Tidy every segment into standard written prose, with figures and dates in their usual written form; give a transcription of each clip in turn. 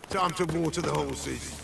Time to water the horses.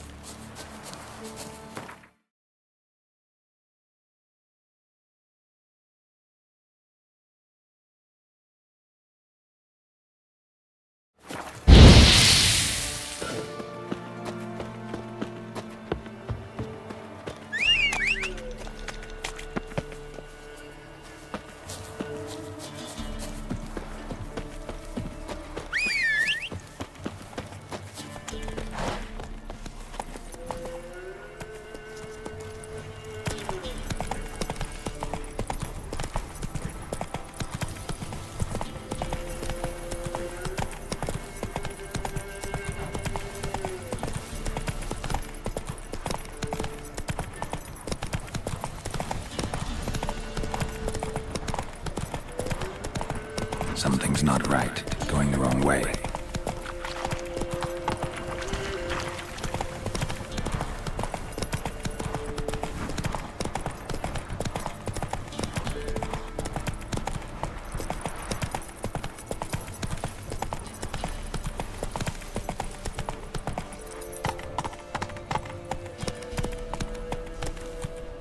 Something's not right. Going the wrong way.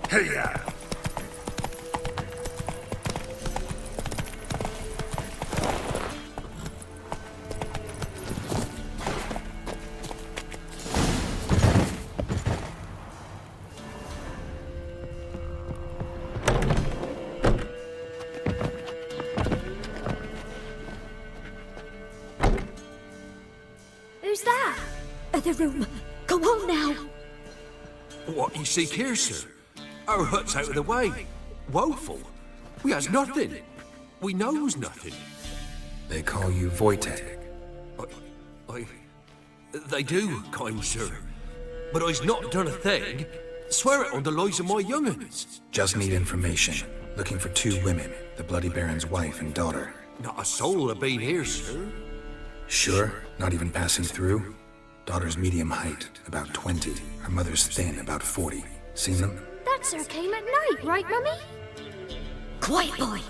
Hey-ya! Who's that? Other room. Come on now. What you seek here, sir? Our hut's out of the way. Woeful. We has nothing. We knows nothing. They call you Wojtek. They do, kind sir. But I's not done a thing. Swear it on the lives of my young'uns. Just need information. Looking for 2 women, the Bloody Baron's wife and daughter. Not a soul have been here, sir. Sure? Not even passing through? Daughter's medium height, about 20. Her mother's thin, about 40. Seen them? That sir came at night, right, Mummy? Quiet, boy.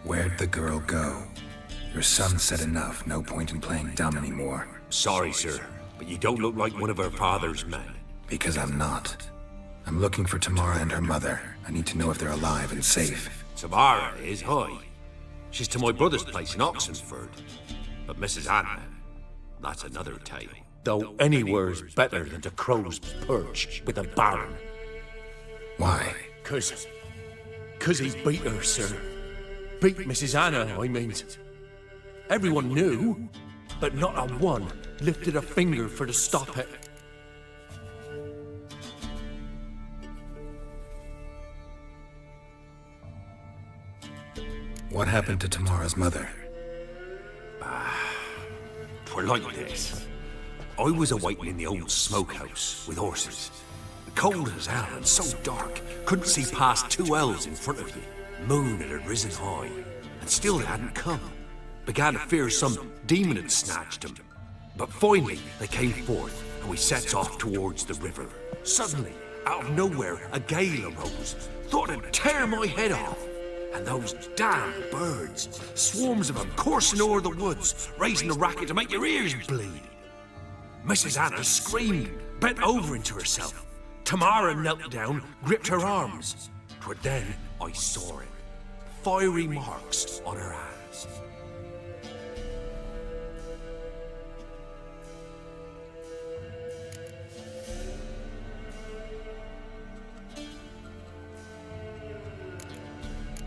Where'd the girl go? Your son said enough, no point in playing dumb anymore. Sorry, sir, but you don't look like one of her father's men. Because I'm not. I'm looking for Tamara and her mother. I need to know if they're alive and safe. Tamara is, hi. She's to my brother's place in Oxenford. But Mrs. Anna, that's another tale. Though anywhere's better than to Crow's Perch with a baron. Why? Cause he beat her, sir. Beat Mrs. Anna, I mean. Everyone knew, but not a one lifted a finger for to stop it. What happened to Tamara's mother? Twere like this. I was awaiting in the old smokehouse with horses. Cold as hell and so dark, couldn't see past 2 ells in front of you. Moon had risen high, and still they hadn't come. Began to fear some demon had snatched them. But finally, they came forth, and we set off towards the river. Suddenly, out of nowhere, a gale arose. Thought it'd tear my head off. And those damn birds, swarms of them coursing o'er the woods, raising a racket to make your ears bleed. Mrs. Anna screamed, bent over into herself. Tamara knelt down, gripped her arms. 'Twere then I saw it. Fiery marks on her ass.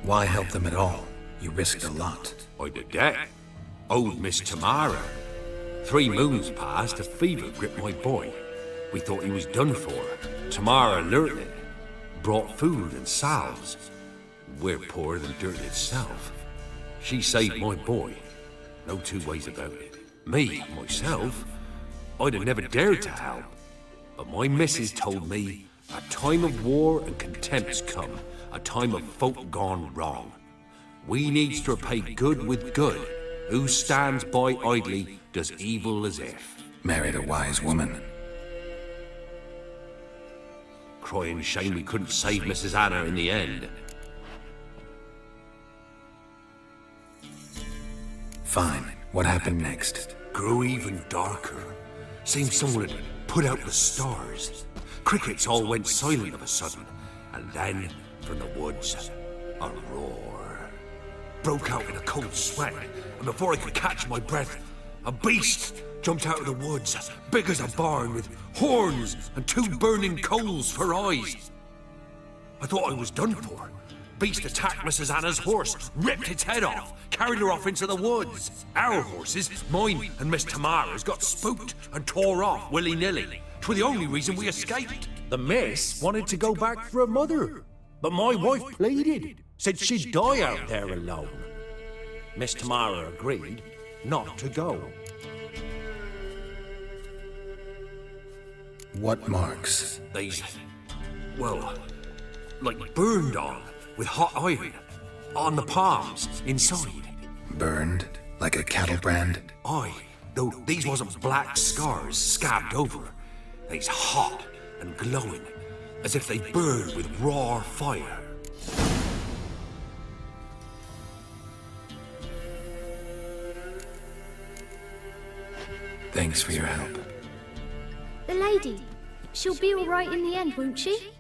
Why help them at all? You risked a lot. I did that. Owed Miss Tamara. 3 moons passed, a fever gripped my boy. We thought he was done for. Tamara alerted, brought food and salves. We're poorer than dirt itself. She saved my boy. No 2 ways about it. Me, myself, I'd have never dared to help. But my missus told me a time of war and contempt's come. A time of folk gone wrong. We needs to repay good with good. Who stands by idly does evil as if. Married a wise woman. crying shame we couldn't save Mrs. Anna in the end. Fine. What happened next? Grew even darker. Seemed someone had put out the stars. Crickets all went silent of a sudden, and then, from the woods, a roar. Broke out in a cold sweat, and before I could catch my breath, a beast jumped out of the woods, big as a barn, with horns and 2 burning coals for eyes. I thought I was done for. Beast attacked Mrs. Anna's horse, ripped its head off, carried her off into the woods. Our horses, mine and Miss Tamara's, got spooked and tore off willy-nilly. 'Twas the only reason we escaped. The miss wanted to go back for her mother, but my wife pleaded, said she'd die out there alone. Miss Tamara agreed not to go. What marks? They's, well, like burned on, with hot iron. On the palms, inside. Burned? Like a cattle brand? Aye, though these wasn't black scars scabbed over. They's hot and glowing, as if they burned with raw fire. Thanks for your help. The lady. She'll be all right in the end, won't she?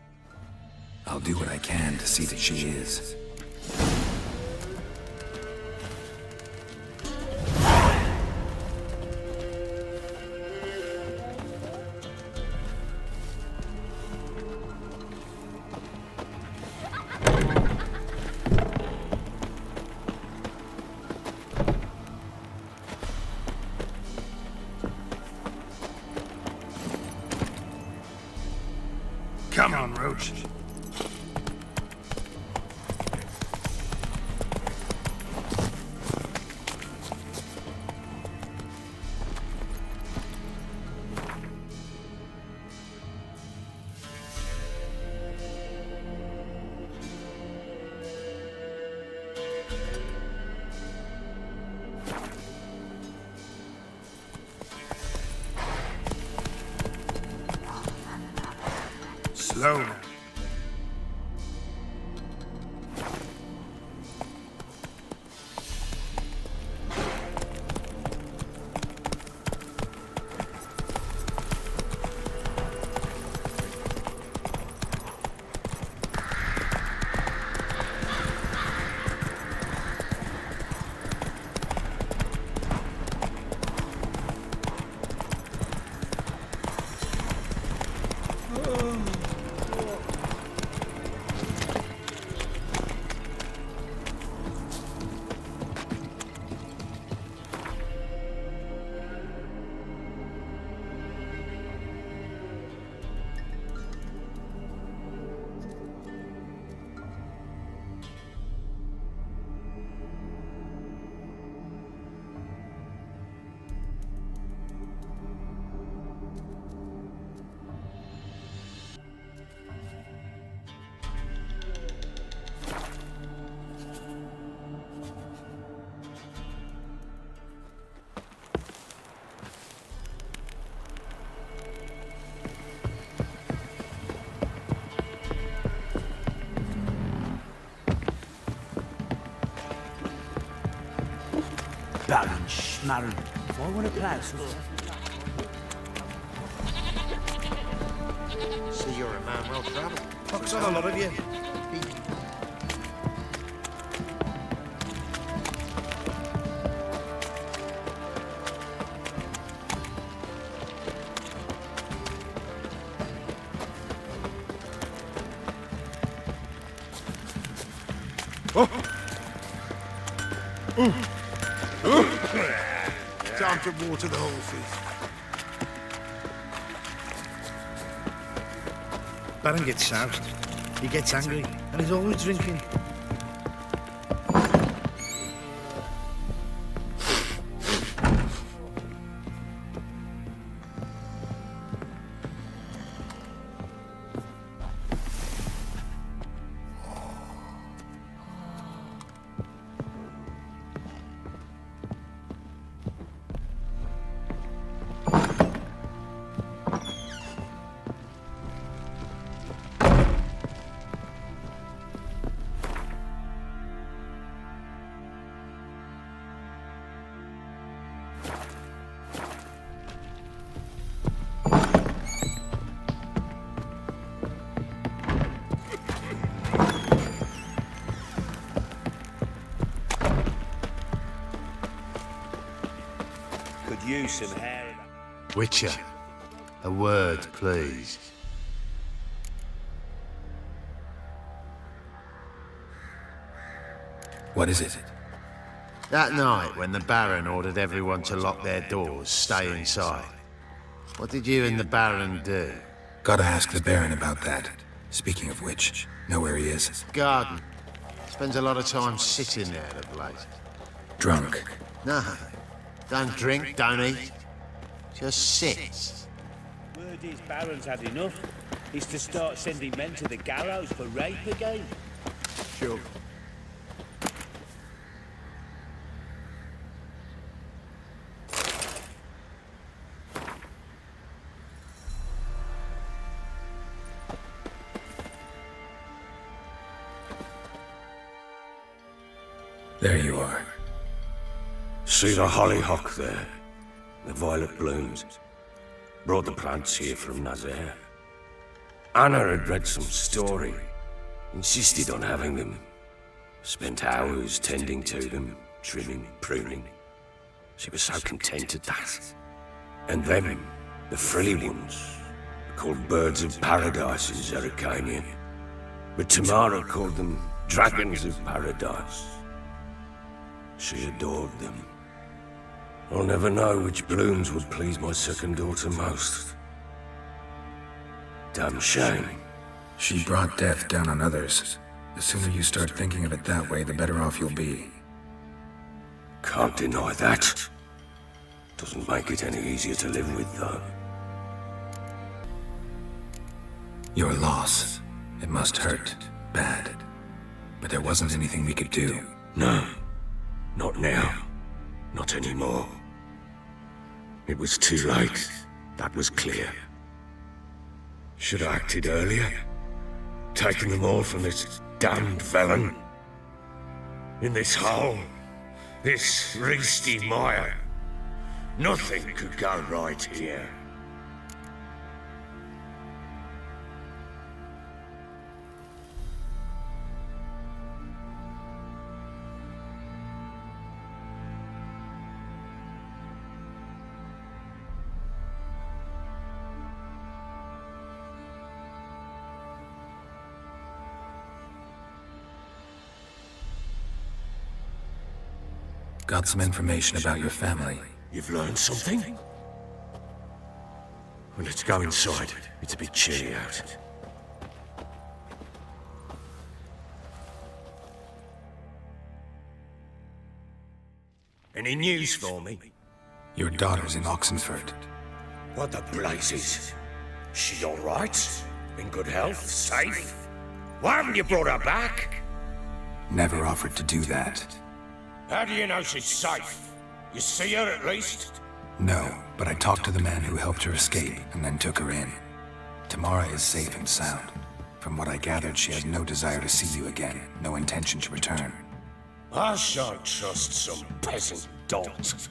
I'll do what I can to see that she is. Come on, Roach. Slow now. Baron Schmarren. Volgende plaats. See, you're a man well traveled. Fuck's on a lot of you. Time to water the horses. Baron gets soused. He gets angry, and he's always drinking. Could use some hair. Witcher, a word, please. What is it? That night when the Baron ordered everyone to lock their doors, stay inside. What did you and the Baron do? Gotta ask the Baron about that. Speaking of which, know where he is. Garden. Spends a lot of time sitting there of late. Drunk. No. Don't drink, don't eat. Just sits. Word is Baron's had enough. He's to start sending men to the gallows for rape again. Sure. There you are. See the hollyhock there? The violet blooms. Brought the plants here from Nazaire. Anna had read some story. Insisted on having them. Spent hours tending to them, trimming, pruning. She was so content at that. And them, the frilly ones, called birds of paradise in Zerrikania. But Tamara called them dragons of paradise. She adored them. I'll never know which blooms would please my second daughter most. Damn shame. She brought death down on others. The sooner you start thinking of it that way, the better off you'll be. Can't deny that. Doesn't make it any easier to live with, though. Your loss. It must hurt. Bad. But there wasn't anything we could do. No. Not now. Not anymore. It was too late. That was clear. Should have acted earlier. Taken them all from this damned felon. In this hole. This Reesty mire. Nothing could go right here. Got some information about your family. You've learned something? Well, let's go inside. It's a bit chilly out. Any news for me? Your daughter's in Oxenford. What the blazes? She all right? In good health? Safe? Why haven't you brought her back? Never offered to do that. How do you know she's safe? You see her at least? No, but I talked to the man who helped her escape and then took her in. Tamara is safe and sound. From what I gathered, she has no desire to see you again, no intention to return. I shan't trust some peasant dolt.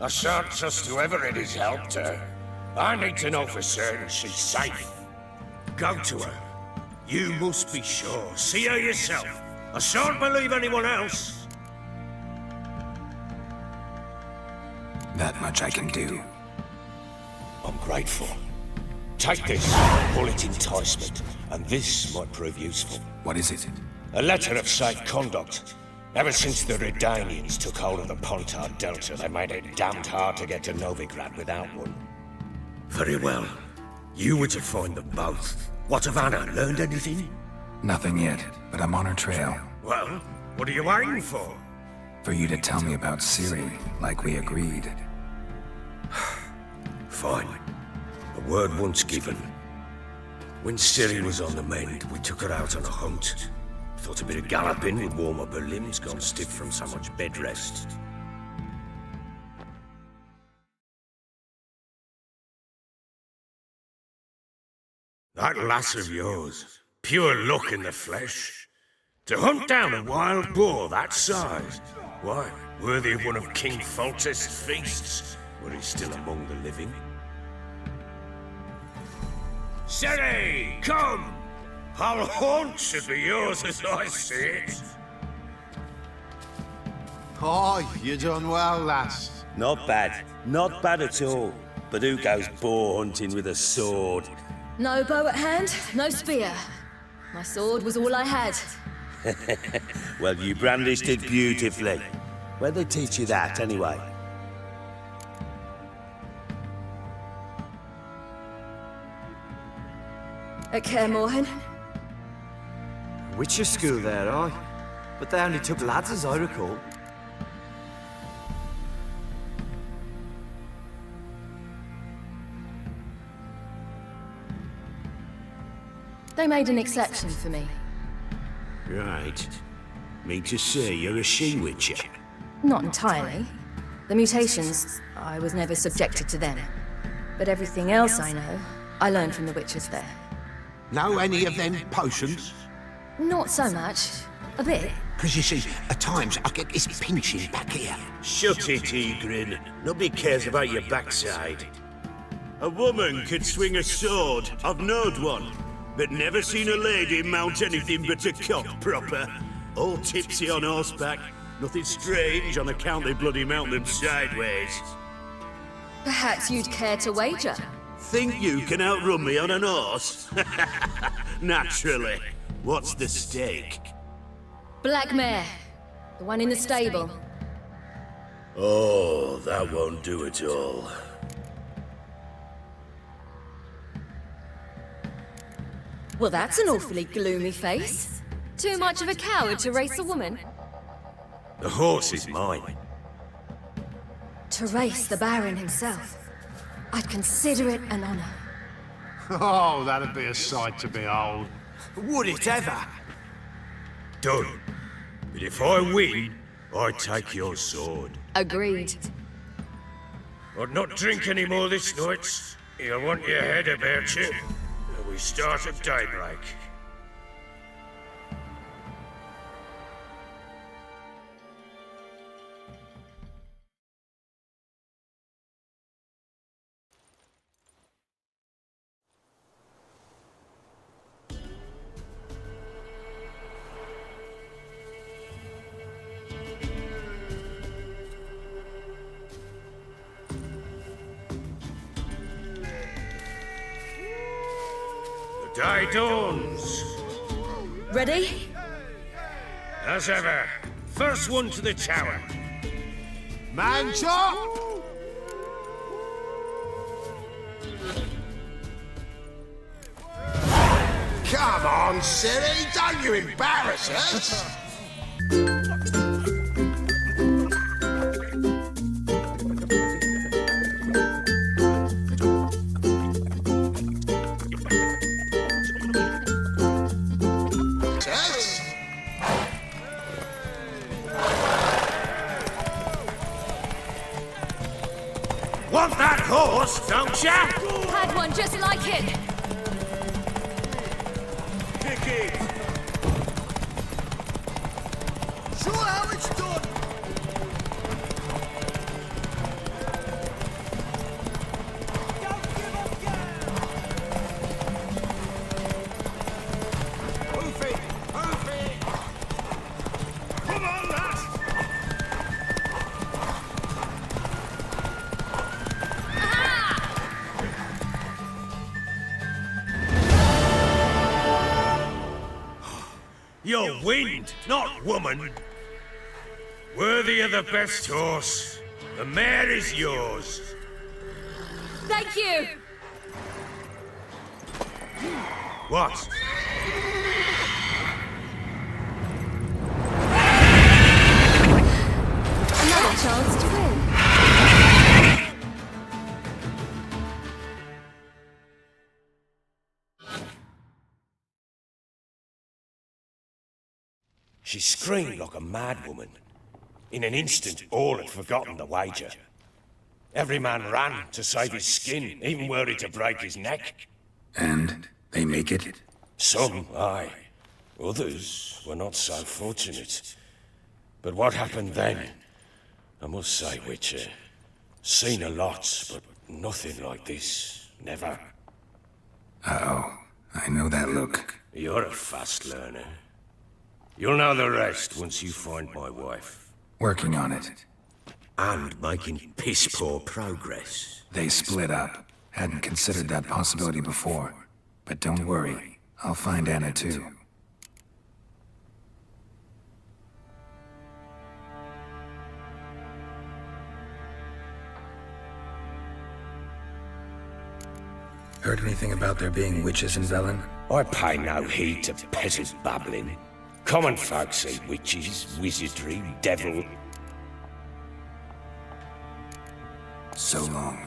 I shan't trust whoever it is helped her. I need to know for certain she's safe. Go to her. You must be sure. See her yourself. I shan't believe anyone else. That much I can do. I'm grateful. Take this, call it enticement, and this might prove useful. What is it? A letter of safe conduct. Ever since the Redanians took hold of the Pontard Delta, they made it damned hard to get to Novigrad without one. Very well. You were to find them both. What of Anna? Learned anything? Nothing yet, but I'm on her trail. Well, what are you waiting for? For you to tell me about Ciri, like we agreed. Fine. A word once given. When Ciri was on the mend, we took her out on a hunt. Thought a bit of galloping would warm up her limbs, gone stiff from so much bed rest. That lass of yours, pure luck in the flesh. To hunt down a wild boar that size, why, Worthy of one of King Foltest's feasts, were he still among the living. Sere, come! Our haunt should be yours as I see it. Aye, you done well, lass. Not bad. Not bad at all. But who goes boar hunting with a sword? No bow at hand, no spear. My sword was all I had. Well, you brandished it beautifully. Where'd they teach you that, anyway? At Kaer Morhen. Witcher school there, aye. But they only took lads, as I recall. They made an exception for me. Right. Mean to say you're a she-witcher? Not entirely. The mutations, I was never subjected to them. But everything else I know, I learned from the witches there. Know any of them potions? Not so much. A bit. Because you see, at times I get this pinching back here. Shut it, Egrin. Nobody cares about your backside. A woman could swing a sword. I've knowed one. But never seen a lady mount anything but a cock proper. All tipsy on horseback. Nothing strange on account they bloody mount them sideways. Perhaps you'd care to wager? Think you can outrun me on an horse? Naturally. What's the stake? Black mare. The one in the stable. Oh, that won't do it all. Well, that's an awfully gloomy face. Too much of a coward to race a woman. The horse is mine. To race the Baron himself. I'd consider it an honor. Oh, that'd be a sight to behold. Would it ever? Done. But if I win, I take your sword. Agreed. I'd not drink any more this night. You'll want your head about you. We start at daybreak. Day dawns. Ready? As ever, first one to the tower. Man chop! Come on, silly, don't you embarrass us! Want that horse, don't ya? Had one just like it. Kick it. Sure how it's done! Move it, move it. Come on, lass. You're wind, not woman. Worthy of the best horse. The mare is yours. Thank you. What? Another chance to win. She screamed like a madwoman. In an instant, all had forgotten the wager. Every man ran to save his skin, even were it to break his neck. And they make it? Some, aye. Others were not so fortunate. But what happened then? I must say, Witcher, seen a lot, but nothing like this. Never. Uh-oh. I know that look. You're a fast learner. You'll know the rest once you find my wife. Working on it. And making piss-poor progress. They split up. Hadn't considered that possibility before. But don't worry. I'll find Anna too. Heard anything about there being witches in Velen? I pay no heed to peasant babbling. Common folk say witches, wizardry, devil. So long.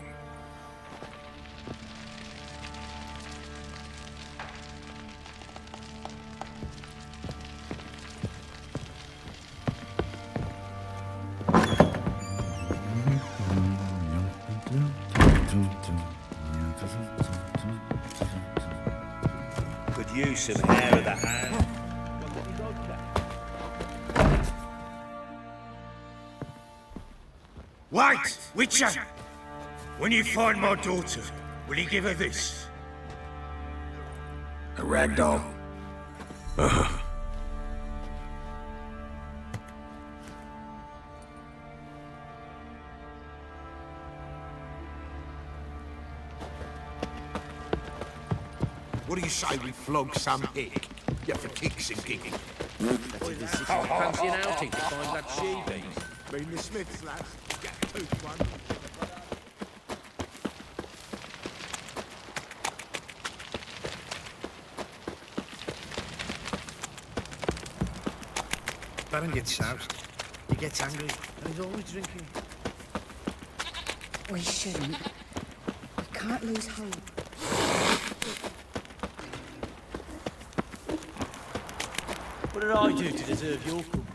Could use some hair of the hand. Wait, Witcher! When you find my daughter, will you give her this? A ragdoll? What do you say we flog some hick? Yeah, for kicks and gigging. Fancy an outing to find that she-beast? Mean the Smiths, lads. Get a tooth one. Baron gets soused. He gets angry, and he's always drinking. We shouldn't. We can't lose hope. What did I do to deserve your company?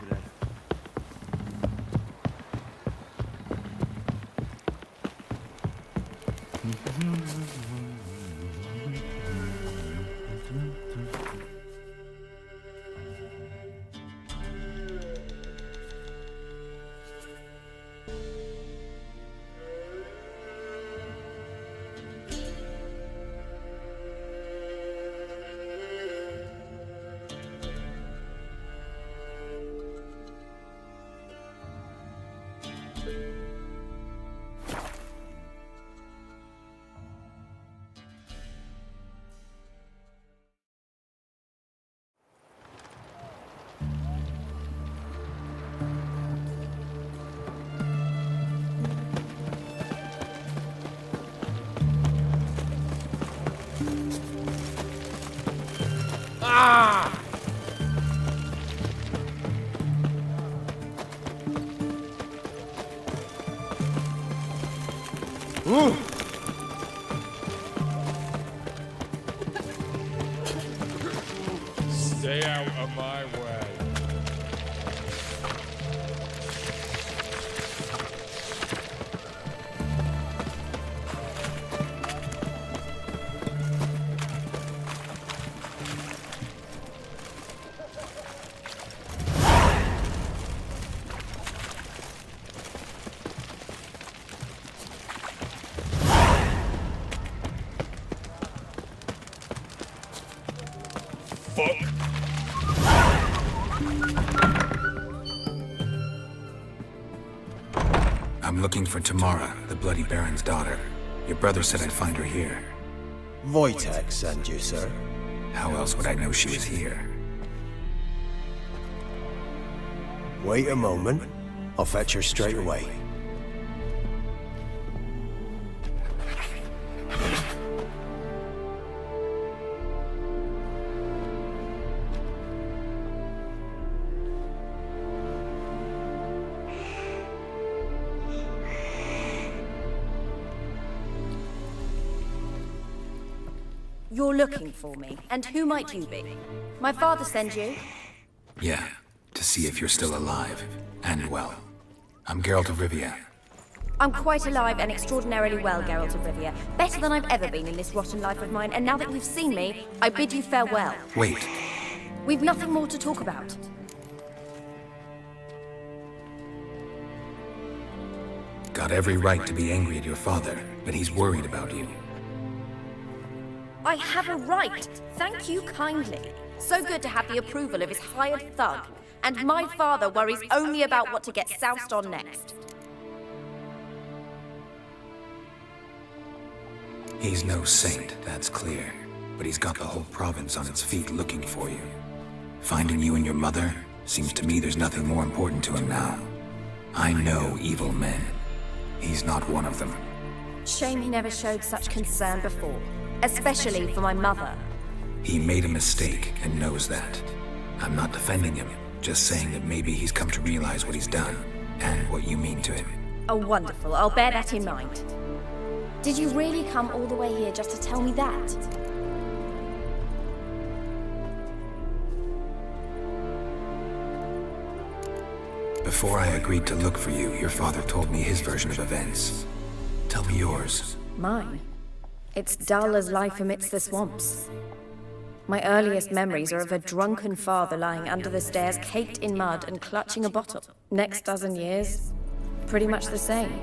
Stay out of my way. I'm looking for Tamara, the Bloody Baron's daughter. Your brother said I'd find her here. Wojtek sent you, sir. How else would I know she was here? Wait a moment. I'll fetch her straight away. You're looking for me, and who might you be? My father sent you? Yeah, to see if you're still alive and well. I'm Geralt of Rivia. I'm quite alive and extraordinarily well, Geralt of Rivia. Better than I've ever been in this rotten life of mine, and now that you've seen me, I bid you farewell. Wait. We've nothing more to talk about. got every right to be angry at your father, but he's worried about you. I have a right. Thank you kindly. So good to have the approval of his hired thug. And my father worries only about what to get soused on next. He's no saint, that's clear. But he's got the whole province on its feet looking for you. Finding you and your mother, seems to me there's nothing more important to him now. I know evil men. He's not one of them. Shame he never showed such concern before. Especially for my mother. He made a mistake and knows that. I'm not defending him, just saying that maybe he's come to realize what he's done, and what you mean to him. Oh, wonderful. I'll bear that in mind. Did you really come all the way here just to tell me that? Before I agreed to look for you, your father told me his version of events. Tell me yours. Mine? It's dull as life amidst the swamps. My earliest memories are of a drunken father lying under the stairs, caked in mud and clutching a bottle. Next dozen years, pretty much the same.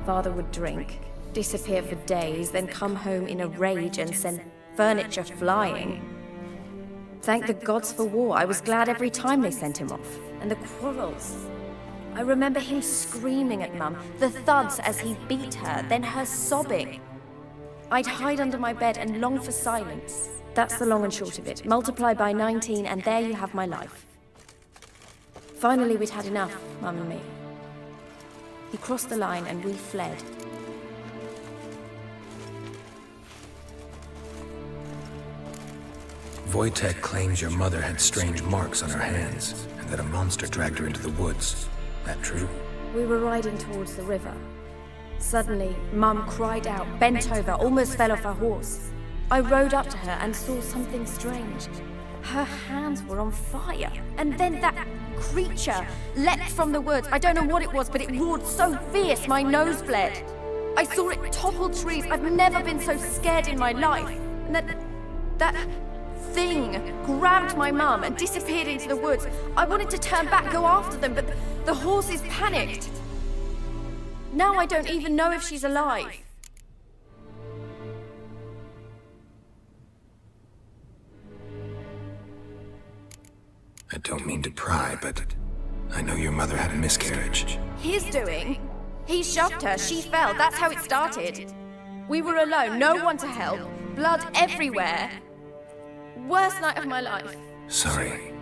Father would drink, disappear for days, then come home in a rage and send furniture flying. Thank the gods for war. I was glad every time they sent him off. And the quarrels. I remember him screaming at Mum, the thuds as he beat her, then her sobbing. I'd hide under my bed and long for silence. That's the long and short of it. Multiply by 19 and there you have my life. Finally, we'd had enough, Mum and me. He crossed the line and we fled. Wojtek claims your mother had strange marks on her hands, and that a monster dragged her into the woods. That true? We were riding towards the river. Suddenly, Mum cried out, bent over, almost fell off her horse. I rode up to her and saw something strange. Her hands were on fire. And then that creature leapt from the woods. I don't know what it was, but it roared so fierce my nose bled. I saw it topple trees. I've never been so scared in my life. And that thing grabbed my mum and disappeared into the woods. I wanted to turn back, go after them, but the horses panicked. Now I don't even know if she's alive. I don't mean to pry, but I know your mother had a miscarriage. His doing? He shoved her, she fell, that's how it started. We were alone, no one to help, blood everywhere. Worst night of my life. Sorry.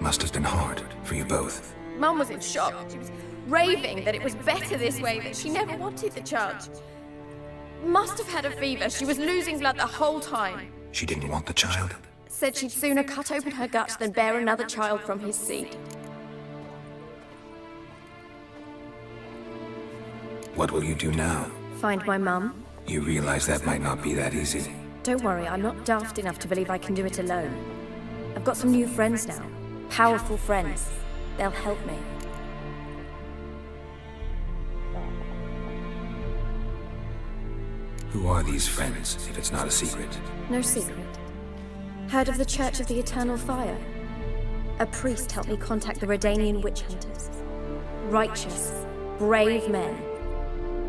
Must have been hard for you both. Mum was in shock. She was raving that it was better this way, that she never wanted the child. Must have had a fever. She was losing blood the whole time. She didn't want the child? Said she'd sooner cut open her guts than bear another child from his seed. What will you do now? Find my mum. You realize that might not be that easy. Don't worry, I'm not daft enough to believe I can do it alone. I've got some new friends now. Powerful friends. They'll help me. Who are these friends, if it's not a secret? No secret. Heard of the Church of the Eternal Fire? A priest helped me contact the Redanian witch hunters. Righteous, brave men.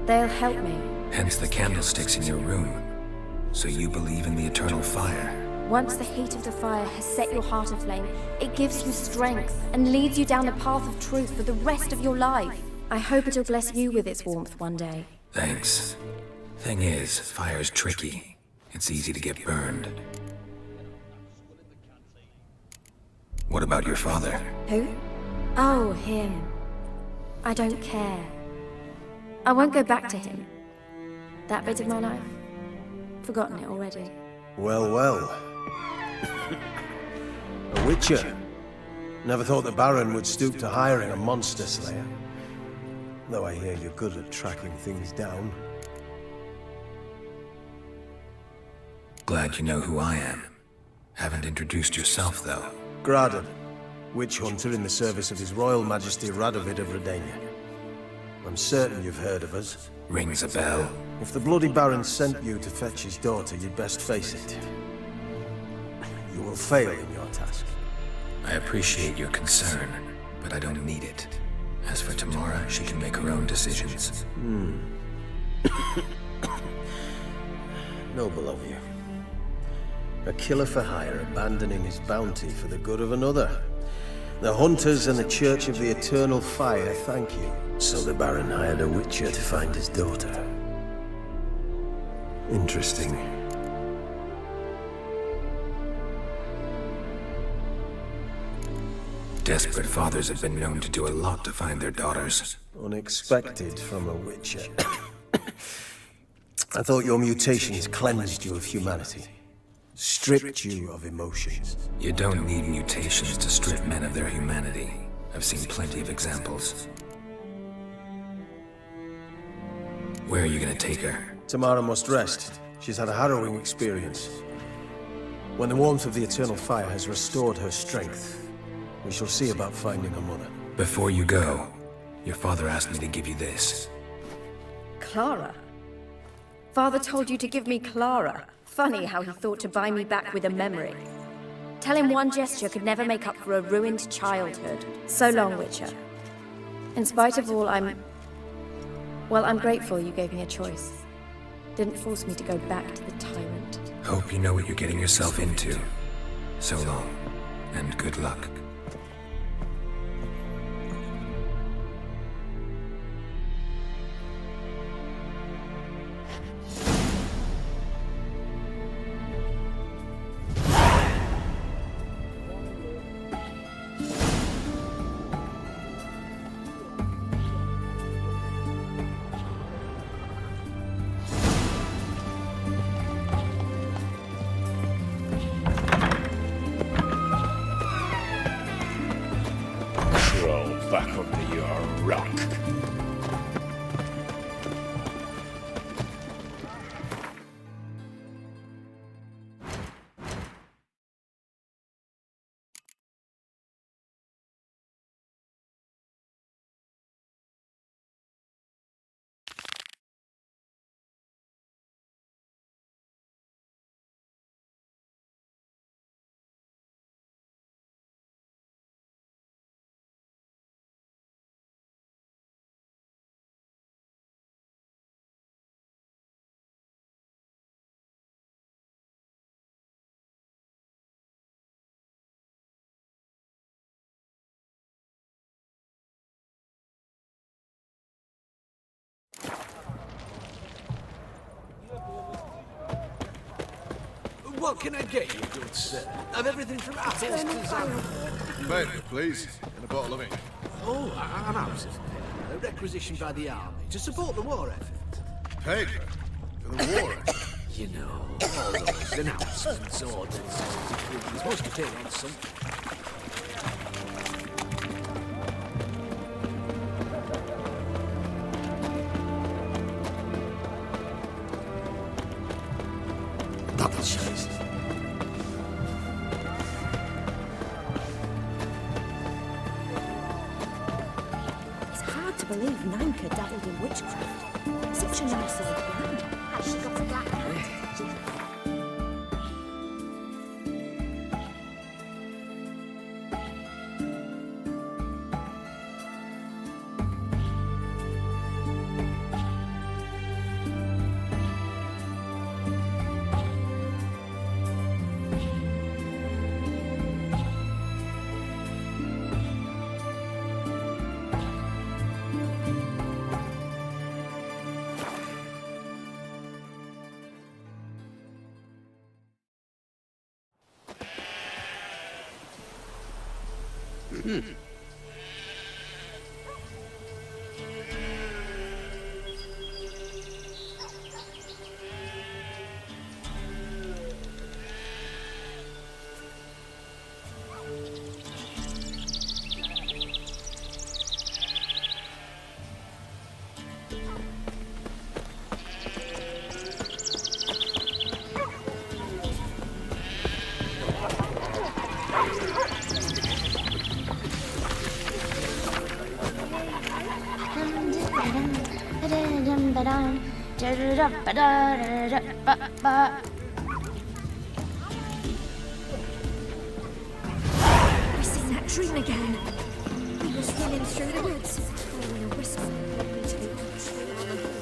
They'll help me. Hence the candlesticks in your room. So you believe in the eternal fire? Once the heat of the fire has set your heart aflame, it gives you strength and leads you down the path of truth for the rest of your life. I hope it'll bless you with its warmth one day. Thanks. Thing is, fire's tricky. It's easy to get burned. What about your father? Who? Oh, him. I don't care. I won't go back to him. That bit of my life? Forgotten it already. Well, well. A witcher. Never thought the Baron would stoop to hiring a monster slayer. Though I hear you're good at tracking things down. Glad you know who I am. Haven't introduced yourself, though. Graden, witch hunter in the service of His Royal Majesty Radovid of Redania. I'm certain you've heard of us. Rings a bell. If the Bloody Baron sent you to fetch his daughter, you'd best face it. You will fail in your task. I appreciate your concern, but I don't need it. As for Tamara, she can make her own decisions. Noble of you. A killer for hire abandoning his bounty for the good of another. The Hunters and the Church of the Eternal Fire thank you. So the Baron hired a Witcher to find his daughter. Interesting. Desperate fathers have been known to do a lot to find their daughters. Unexpected from a Witcher. I thought your mutations cleansed you of humanity. Stripped you of emotions. You don't need mutations to strip men of their humanity. I've seen plenty of examples. Where are you gonna take her? Tamara must rest. She's had a harrowing experience. When the warmth of the Eternal Fire has restored her strength, we shall see about finding her mother. Before you go, your father asked me to give you this. Clara? Father told you to give me Clara. Funny how he thought to buy me back with a memory. Tell him one gesture could never make up for a ruined childhood. So long, Witcher. In spite of all, I'm grateful you gave me a choice. Didn't force me to go back to the tyrant. Hope you know what you're getting yourself into. So long, and good luck. Back under your rock. What can I get you, good sir? Of everything from apples to salad. Bacon, please, and a bottle of ink. Oh, an ounce requisitioned by the army to support the war effort. Paid for the war effort? You know, all those announcements, orders, decrees, must appear on something. Double chase. It's hard to believe Nanka dabbled in witchcraft. Such a nice old brand. Has she got a black hat? We've seen that dream again. We were swimming through the woods. This way led me to the old tree on the hill.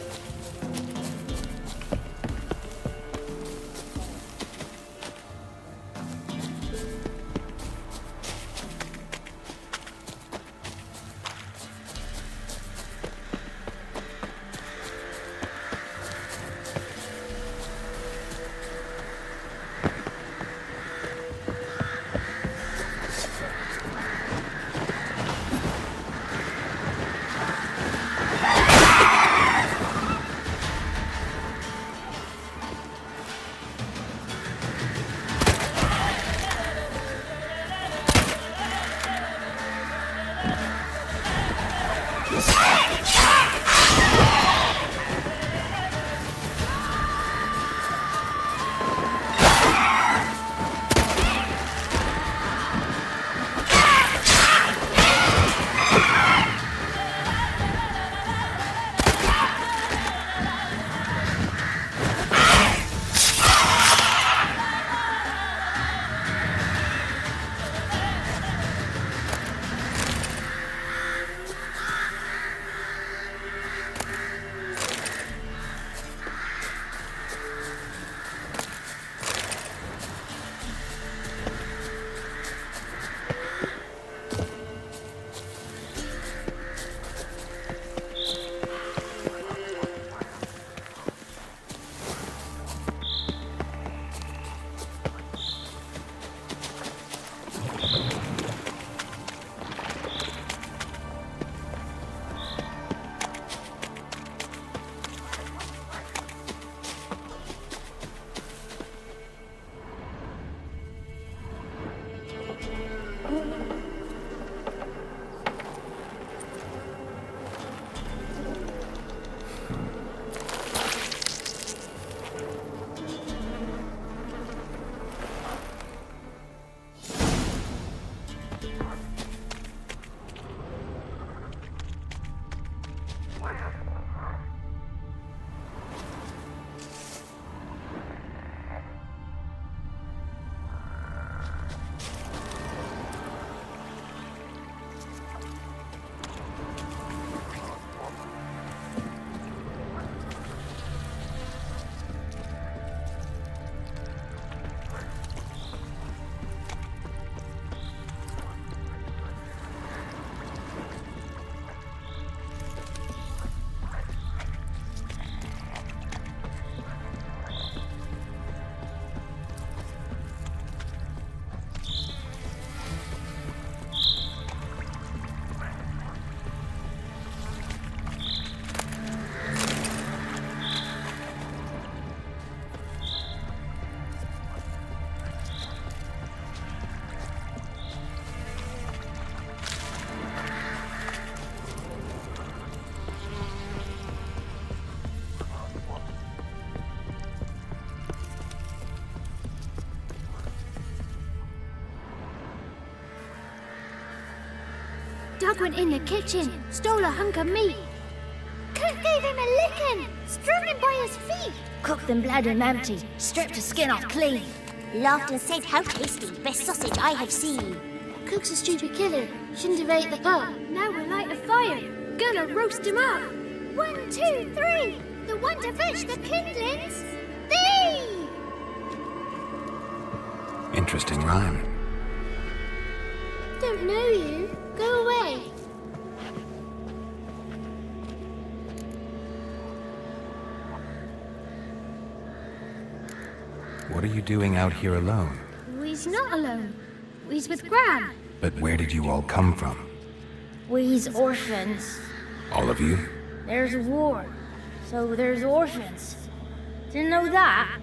Doug went in the kitchen, stole a hunk of meat. Cook gave him a licking, strung him by his feet. Cooked them blood and empty, stripped the skin off clean. Laughed and said how tasty, best sausage I have seen. Cook's a stupid killer, shouldn't have ate the pup. Now we'll light a fire, gonna roast him up. 1, 2, 3, the one to fetch the kindlings, thee! Interesting rhyme. Don't know you. Go away. What are you doing out here alone? We's not alone. We's with Gran. But where did you all come from? We's orphans. All of you? There's a war, so there's orphans. Didn't know that?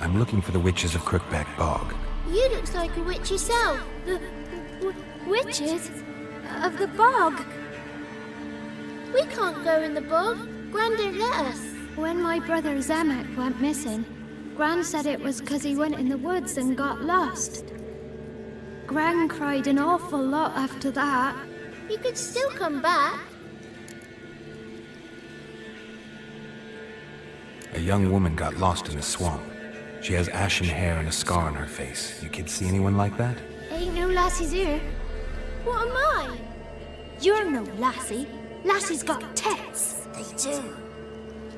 I'm looking for the witches of Crookback Bog. You looks like a witch yourself. The witches of the bog. We can't go in the bog. Gran don't let us. When my brother Zemek went missing, Gran said it was 'cause he went in the woods and got lost. Gran cried an awful lot after that. You could still come back. A young woman got lost in the swamp. She has ashen hair and a scar on her face. You kids see anyone like that? Ain't no lassies here. What am I? You're no lassie. Lassies got tits. They do.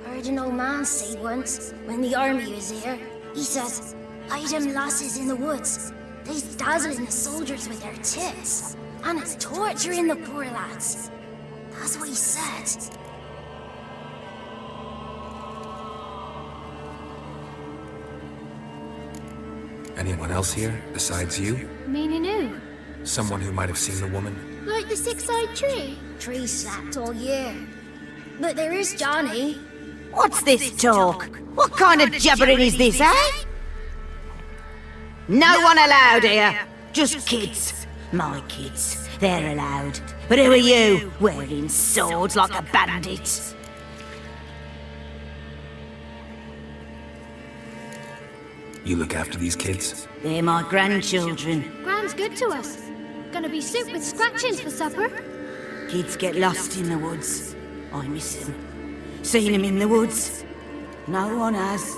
I heard an old man say once, when the army was here, he says, "Hide them lasses in the woods. They's dazzling the soldiers with their tits, and it's torturing the poor lads." That's what he said. Anyone else here, besides you? Meaning who? Someone who might have seen the woman? Like the six-eyed tree? Tree slapped all year. But there is Johnny. What's this talk? What kind of jabbering is this, eh? No one allowed here. Just kids. My kids. They're allowed. But who are you, wearing swords like a bandit? You look after these kids? They're my grandchildren. Gran's good to us. Gonna be soup with scratchings for supper. Kids get lost in the woods. I miss them. Seen them in the woods? No one has.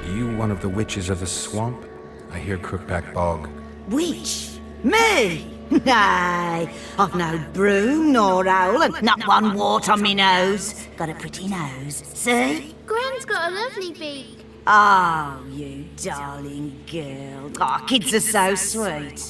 You one of the witches of the swamp? I hear Crookback Bog. Witch? Me? Nay, I've no broom nor owl and not one wart on me nose. Got a pretty nose, see? Gran's got a lovely beak. Oh, you darling girl. Oh, kids are so sweet.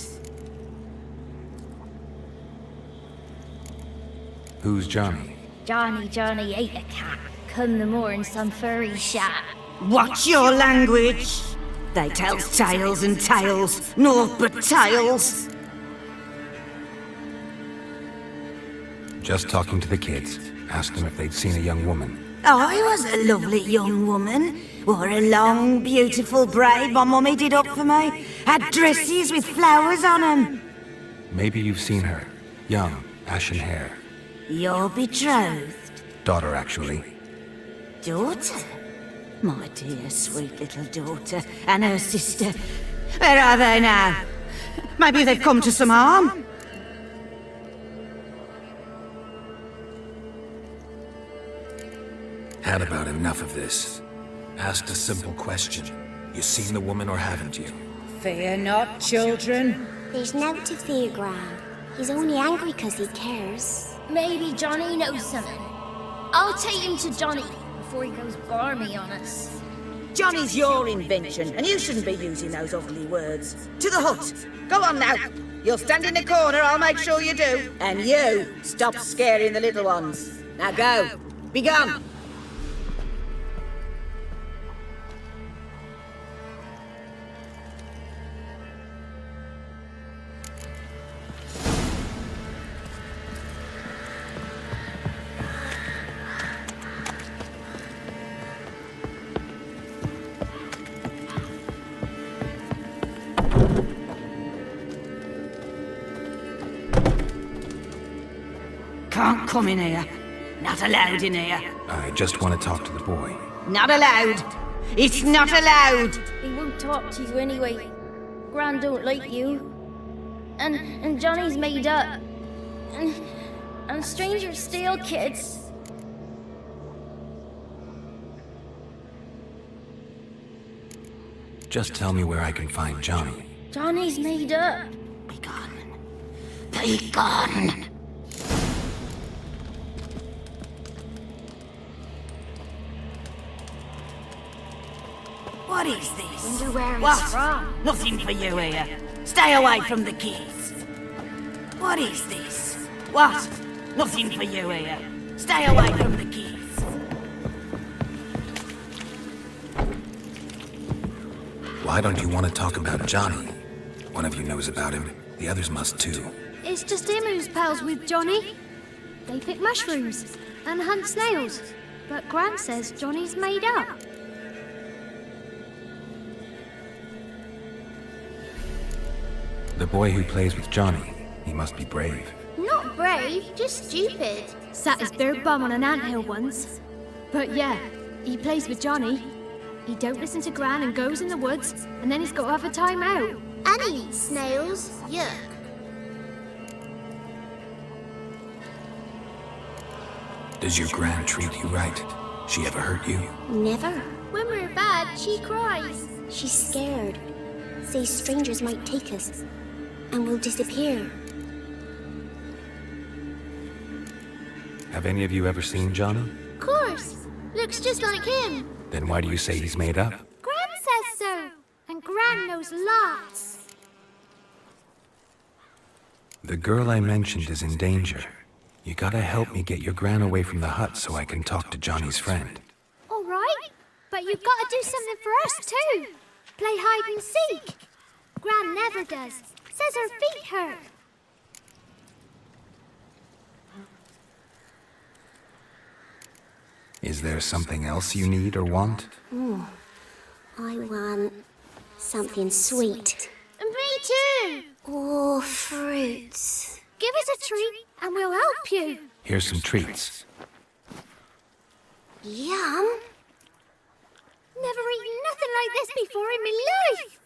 Who's Johnny? Johnny ate a cat. Come the more in some furry shat. Watch your language. They tells tales and tales, naught but tales. Just talking to the kids. Asked them if they'd seen a young woman. I was a lovely young woman. Wore a long, beautiful braid my mummy did up for me. Had dresses with flowers on them. Maybe you've seen her. Young, ashen hair. Your betrothed? Daughter, actually. Daughter? My dear, sweet little daughter. And her sister. Where are they now? Maybe they've come to some harm? Had about enough of this. Asked a simple question. You seen the woman or haven't you? Fear not, children. There's nought to fear, Gran. He's only angry 'cause he cares. Maybe Johnny knows something. I'll take him to Johnny before he goes barmy on us. Johnny's your invention, and you shouldn't be using those ugly words. To the hut. Go on now. You'll stand in the corner, I'll make sure you do. And you, stop scaring the little ones. Now go. Be gone. Can't come in here. Not allowed in here. I just want to talk to the boy. Not allowed. It's not allowed. He won't talk to you anyway. Gran don't like you. And Johnny's made up. And strangers steal kids. Just tell me where I can find Johnny. Johnny's made up. Be gone. Be gone. What is this? Wonder where What? he's from. Nothing for you here. Stay away from the kids. What is this? What? Nothing for you here. Stay away from the kids. Why don't you want to talk about Johnny? One of you knows about him. The others must too. It's just him who's pals with Johnny. They pick mushrooms and hunt snails. But Gran says Johnny's made up. The boy who plays with Johnny, he must be brave. Not brave, just stupid. Sat his bare bum on an anthill once. But yeah, he plays with Johnny. He don't listen to Gran and goes in the woods, and then he's got to have a time out. And he eats snails. Yuck. Does your Gran treat you right? She ever hurt you? Never. When we're bad, she cries. She's scared. Say strangers might take us, and we'll disappear. Have any of you ever seen Johnny? Of course. Looks just like him. Then why do you say he's made up? Gran says so. And Gran knows lots. The girl I mentioned is in danger. You gotta help me get your gran away from the hut so I can talk to Johnny's friend. All right. But you've got to do something for us too. Play hide and seek. Gran never does. Says her feet hurt. Is there something else you need or want? I want something sweet. And me too. Oh, fruits. Give us a treat and we'll help you. Here's some treats. Yum. Never eaten nothing like this before in my life.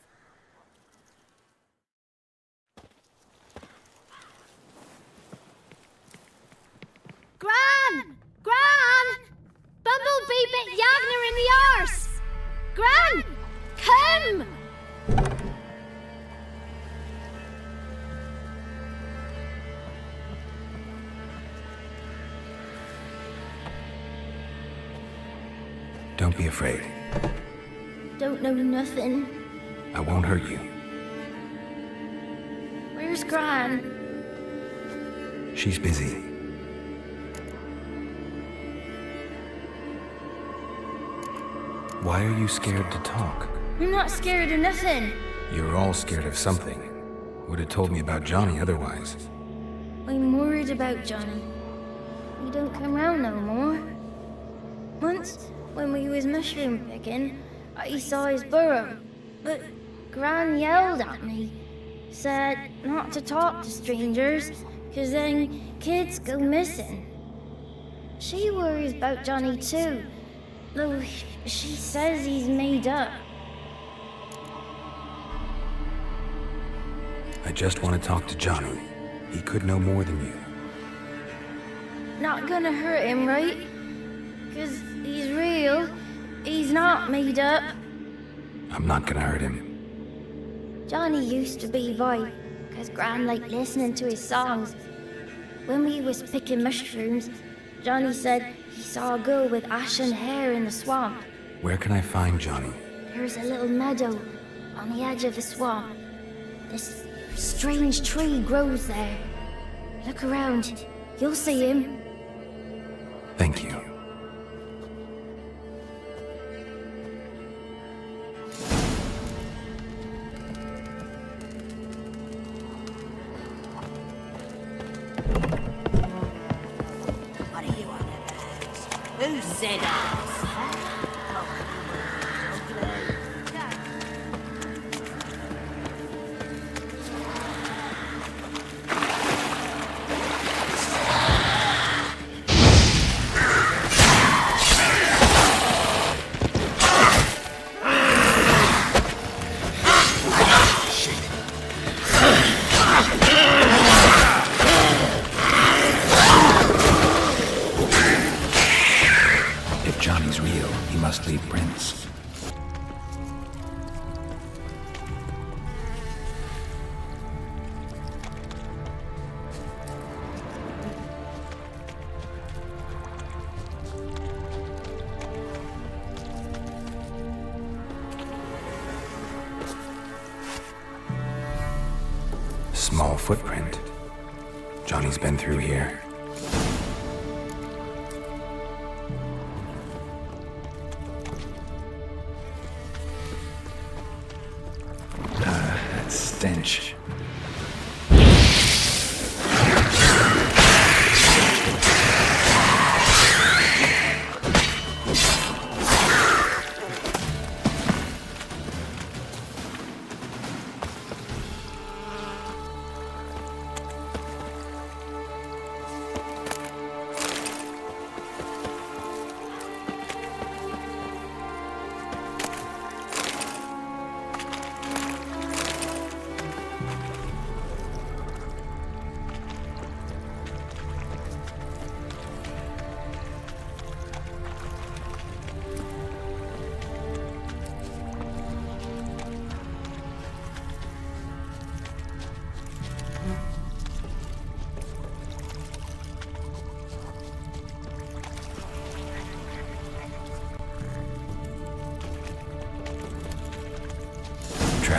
Gran! Gran! Bumblebee bit Yagner in the arse! Gran! Come! Don't be afraid. Don't know nothing. I won't hurt you. Where's Gran? She's busy. Why are you scared to talk? I'm not scared of nothing. You're all scared of something. Would have told me about Johnny otherwise. I'm worried about Johnny. He don't come round no more. Once, when we was mushroom picking, I saw his burrow. But Gran yelled at me. Said not to talk to strangers, 'cause then kids go missing. She worries about Johnny too, though she says he's made up. I just want to talk to Johnny. He could know more than you. Not gonna hurt him, right? 'Cause he's real. He's not made up. I'm not gonna hurt him. Johnny used to be by, 'cause Gran liked listening to his songs. When we was picking mushrooms, Johnny said he saw a girl with ashen hair in the swamp. Where can I find Johnny? There's a little meadow on the edge of the swamp. This strange tree grows there. Look around. You'll see him. Thank you. What are you on about? Who said us? If Johnny's real, he must leave prints. Small footprint. Johnny's been through here. That stench.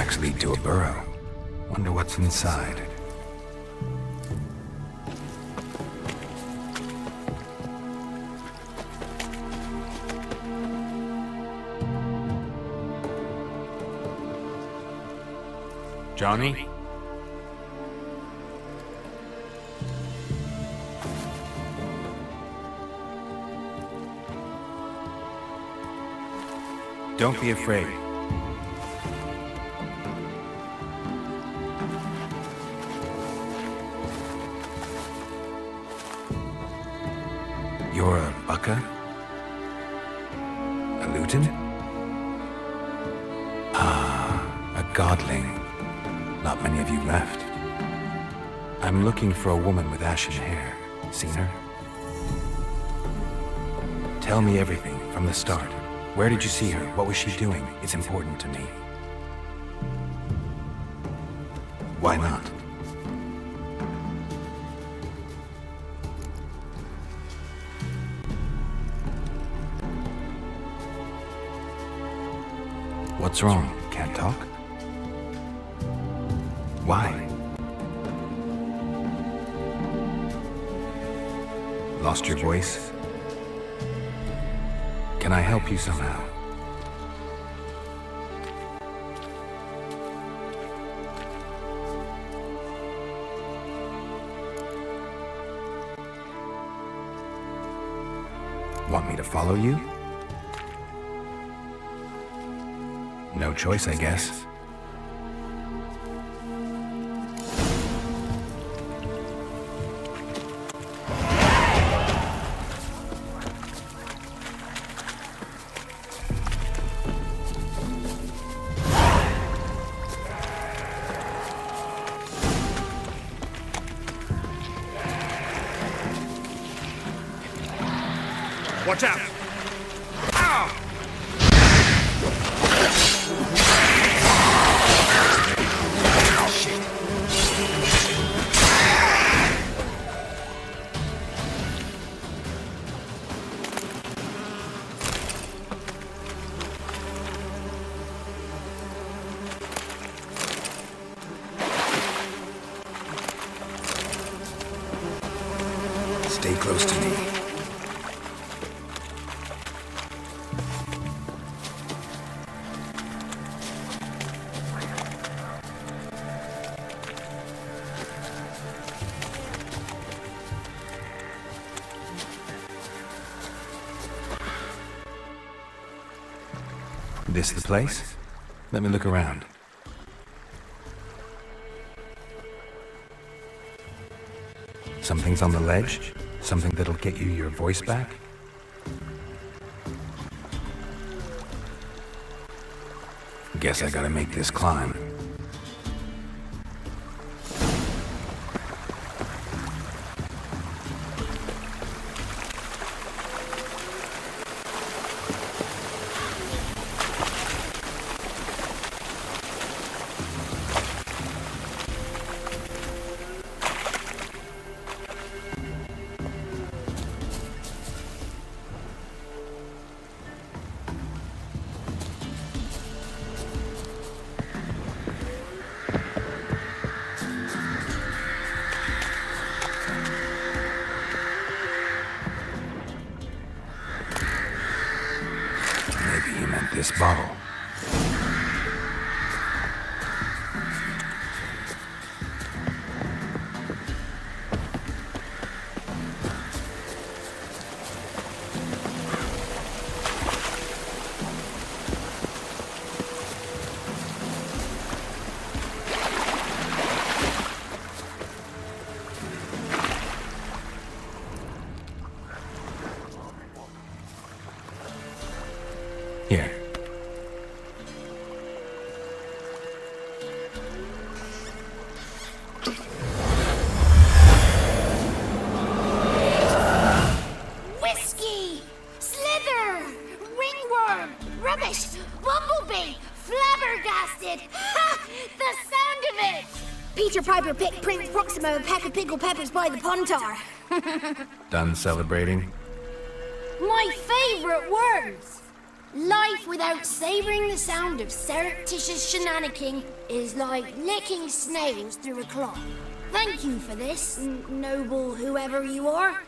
tracks lead to a burrow. Wonder what's inside. Johnny? Don't be afraid. You're a Baka? A Luton? Ah, a godling. Not many of you left. I'm looking for a woman with ashen hair. Seen her? Tell me everything from the start. Where did you see her? What was she doing? It's important to me. Why not? What's wrong? Can't talk? Why? Lost your voice? Can I help you somehow? Want me to follow you? No choice, I guess. Watch out! Stay close to me. This the place? Let me look around. Something's on the ledge? Something that'll get you your voice back? Guess I gotta make this climb. This bottle. Here. Whiskey! Slither! Ringworm! Rubbish! Bumblebee! Flabbergasted! Ha! The sound of it! Peter Piper picked Prince Proximo a pack of pickled peppers by the Pontar. Done celebrating? My favorite words! Life without savouring the sound of surreptitious shenanigans is like licking snails through a cloth. Thank you for this, noble whoever you are.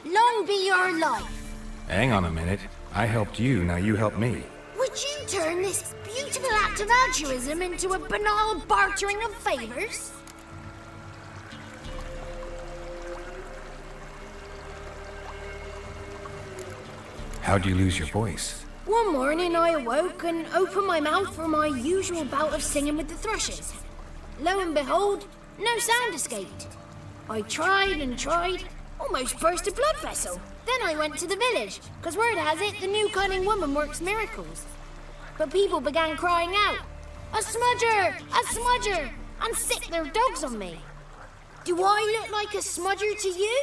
Long be your life. Hang on a minute. I helped you, now you help me. Would you turn this beautiful act of altruism into a banal bartering of favours? How'd you lose your voice? One morning I awoke and opened my mouth for my usual bout of singing with the thrushes. Lo and behold, no sound escaped. I tried and tried, almost burst a blood vessel. Then I went to the village, because word has it the new cunning woman works miracles. But people began crying out, "A smudger! A smudger!" and sick their dogs on me. Do I look like a smudger to you?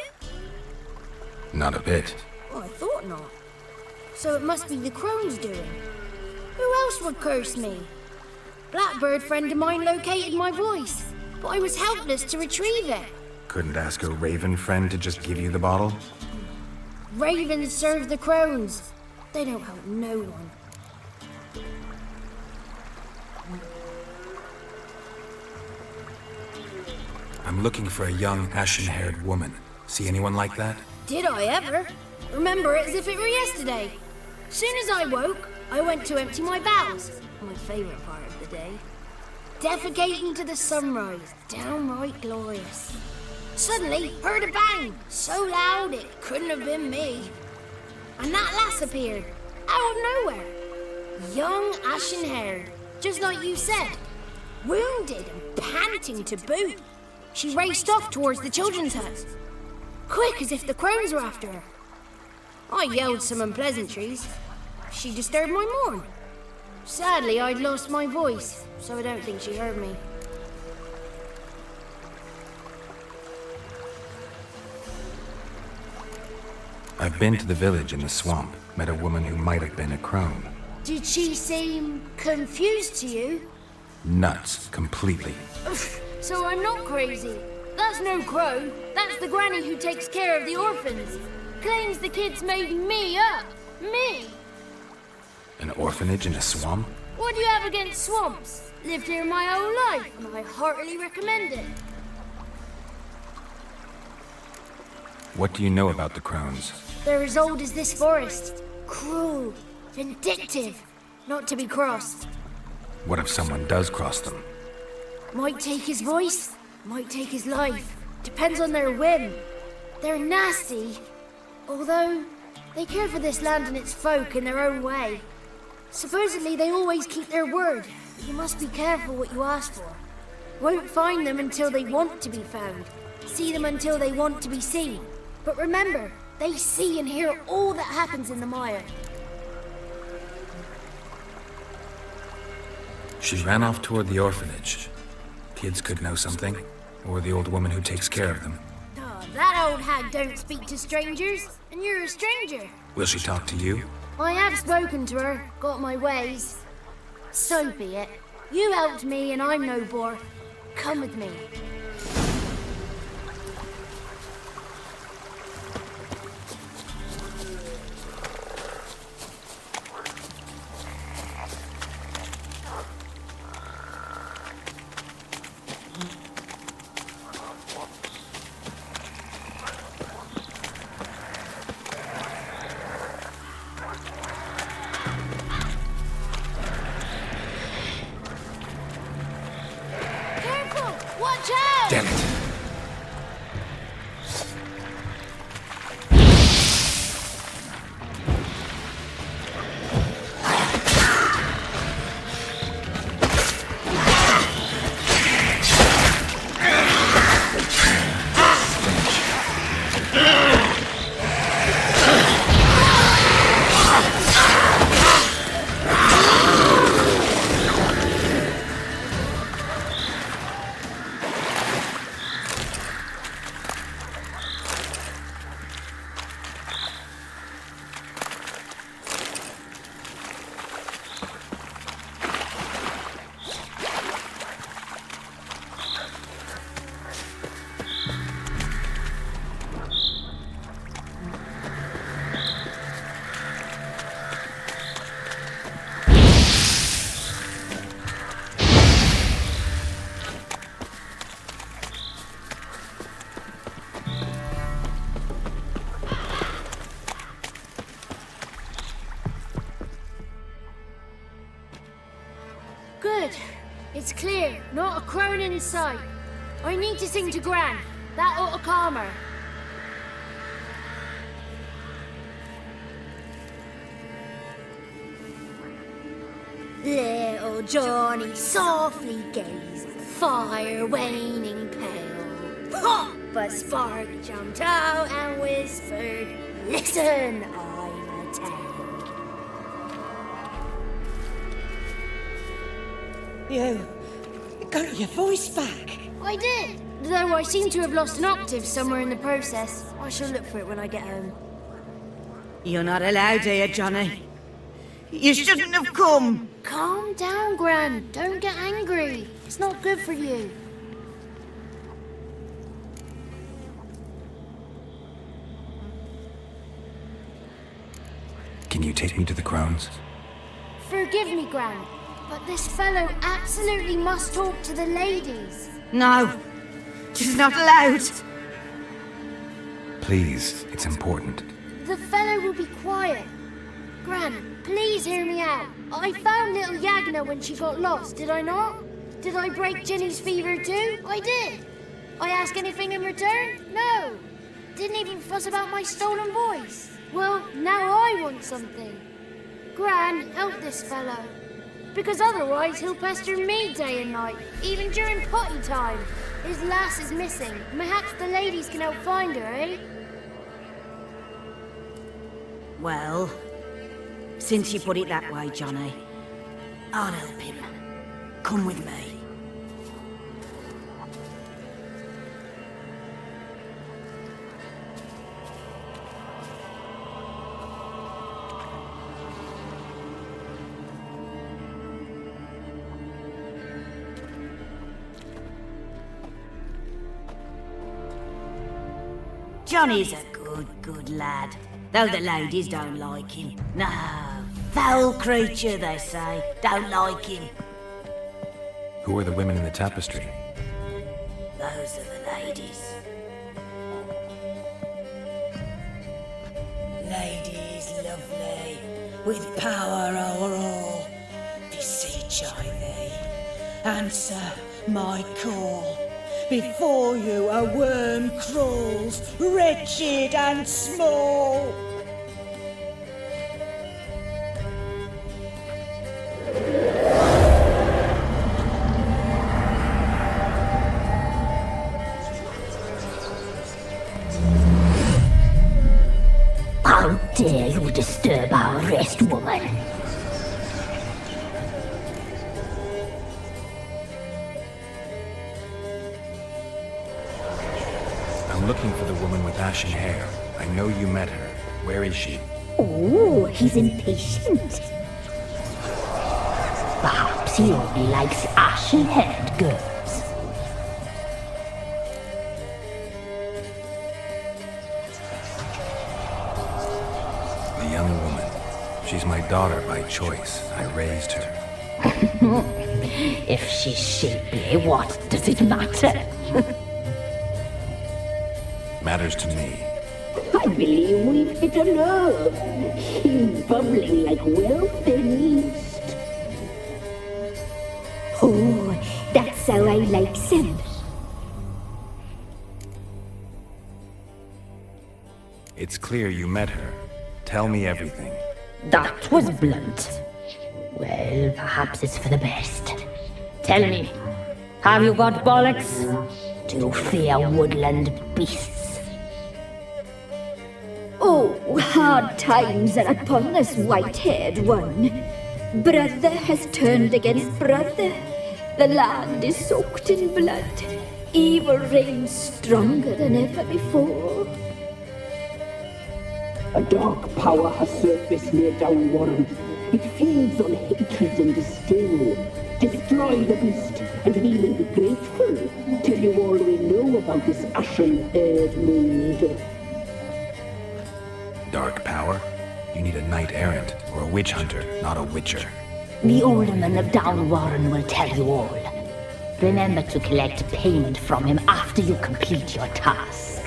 Not a bit. Oh, I thought not. So it must be the crone's doing. Who else would curse me? Blackbird friend of mine located my voice, but I was helpless to retrieve it. Couldn't ask a raven friend to just give you the bottle? Ravens serve the crones. They don't help no one. I'm looking for a young, ashen-haired woman. See anyone like that? Did I ever? Remember it as if it were yesterday. Soon as I woke, I went to empty my bowels. My favourite part of the day. Defecating to the sunrise, downright glorious. Suddenly, heard a bang, so loud it couldn't have been me. And that lass appeared, out of nowhere. Young, ashen-haired, just like you said. Wounded and panting to boot. She raced off towards the children's hut. Quick as if the crones were after her. I yelled some unpleasantries. She disturbed my morn. Sadly, I'd lost my voice, so I don't think she heard me. I've been to the village in the swamp, met a woman who might have been a crone. Did she seem confused to you? Nuts, completely. So I'm not crazy. That's no crone. That's the granny who takes care of the orphans. Claims the kids made me up. Me. An orphanage in a swamp? What do you have against swamps? Lived here my whole life, and I heartily recommend it. What do you know about the crones? They're as old as this forest. Cruel, vindictive, not to be crossed. What if someone does cross them? Might take his voice, might take his life. Depends on their whim. They're nasty, although they care for this land and its folk in their own way. Supposedly they always keep their word, but you must be careful what you ask for. Won't find them until they want to be found. See them until they want to be seen. But remember, they see and hear all that happens in the mire. She ran off toward the orphanage. Kids could know something, or the old woman who takes care of them. Oh, that old hag don't speak to strangers, and you're a stranger. Will she talk to you? I have spoken to her, got my ways. So be it. You helped me and I'm no bore. Come with me. Watch out! Damn it! Good. It's clear. Not a crone in sight. I need to sing to Gran. That ought to calm her. Little Johnny softly gazed, fire waning pale. Pop! A spark jumped out and whispered, "Listen, I'm a tale." You got your voice back. I did. Though I seem to have lost an octave somewhere in the process. I shall look for it when I get home. You're not allowed here, Johnny. You shouldn't have come. Calm down, Gran. Don't get angry. It's not good for you. Can you take me to the Crones? Forgive me, Gran, but this fellow absolutely must talk to the ladies. No, she's not allowed. Please, it's important. The fellow will be quiet. Gran, please hear me out. I found little Yagna when she got lost, did I not? Did I break Ginny's fever too? I did. I ask anything in return? No. Didn't even fuss about my stolen voice. Well, now I want something. Gran, help this fellow. Because otherwise he'll pester me day and night, even during potty time. His lass is missing. Perhaps the ladies can help find her, eh? Well, since you put it that way, Johnny, I'll help him. Come with me. Johnny's a good lad, though the ladies don't like him. No, foul creature, they say. Don't like him. Who are the women in the tapestry? Those are the ladies. Ladies lovely, with power o'er all. Beseech I thee, answer my call. Before you a worm crawls, wretched and small. How dare you disturb our rest, woman? I'm looking for the woman with ashen hair. I know you met her. Where is she? Oh, he's impatient. Perhaps he only likes ashen-haired girls. The young woman. She's my daughter by choice. I raised her. If she's shapely, what does it matter? Matters to me. I believe we've hit a nerve. He's bubbling like well-fed yeast. Oh, that's how I like him. It's clear you met her. Tell me everything. That was blunt. Well, perhaps it's for the best. Tell me, have you got bollocks? Do you fear woodland beasts? Oh, hard times are upon us, white-haired one. Brother has turned against brother. The land is soaked in blood. Evil reigns stronger than ever before. A dark power has surfaced near Downwarren. It feeds on hatred and disdain. Destroy the beast, and we will be grateful. Tell you all we know about this ashen-haired maid. Dark power? You need a knight-errant or a witch hunter, not a witcher. The alderman of Downwarren will tell you all. Remember to collect payment from him after you complete your task.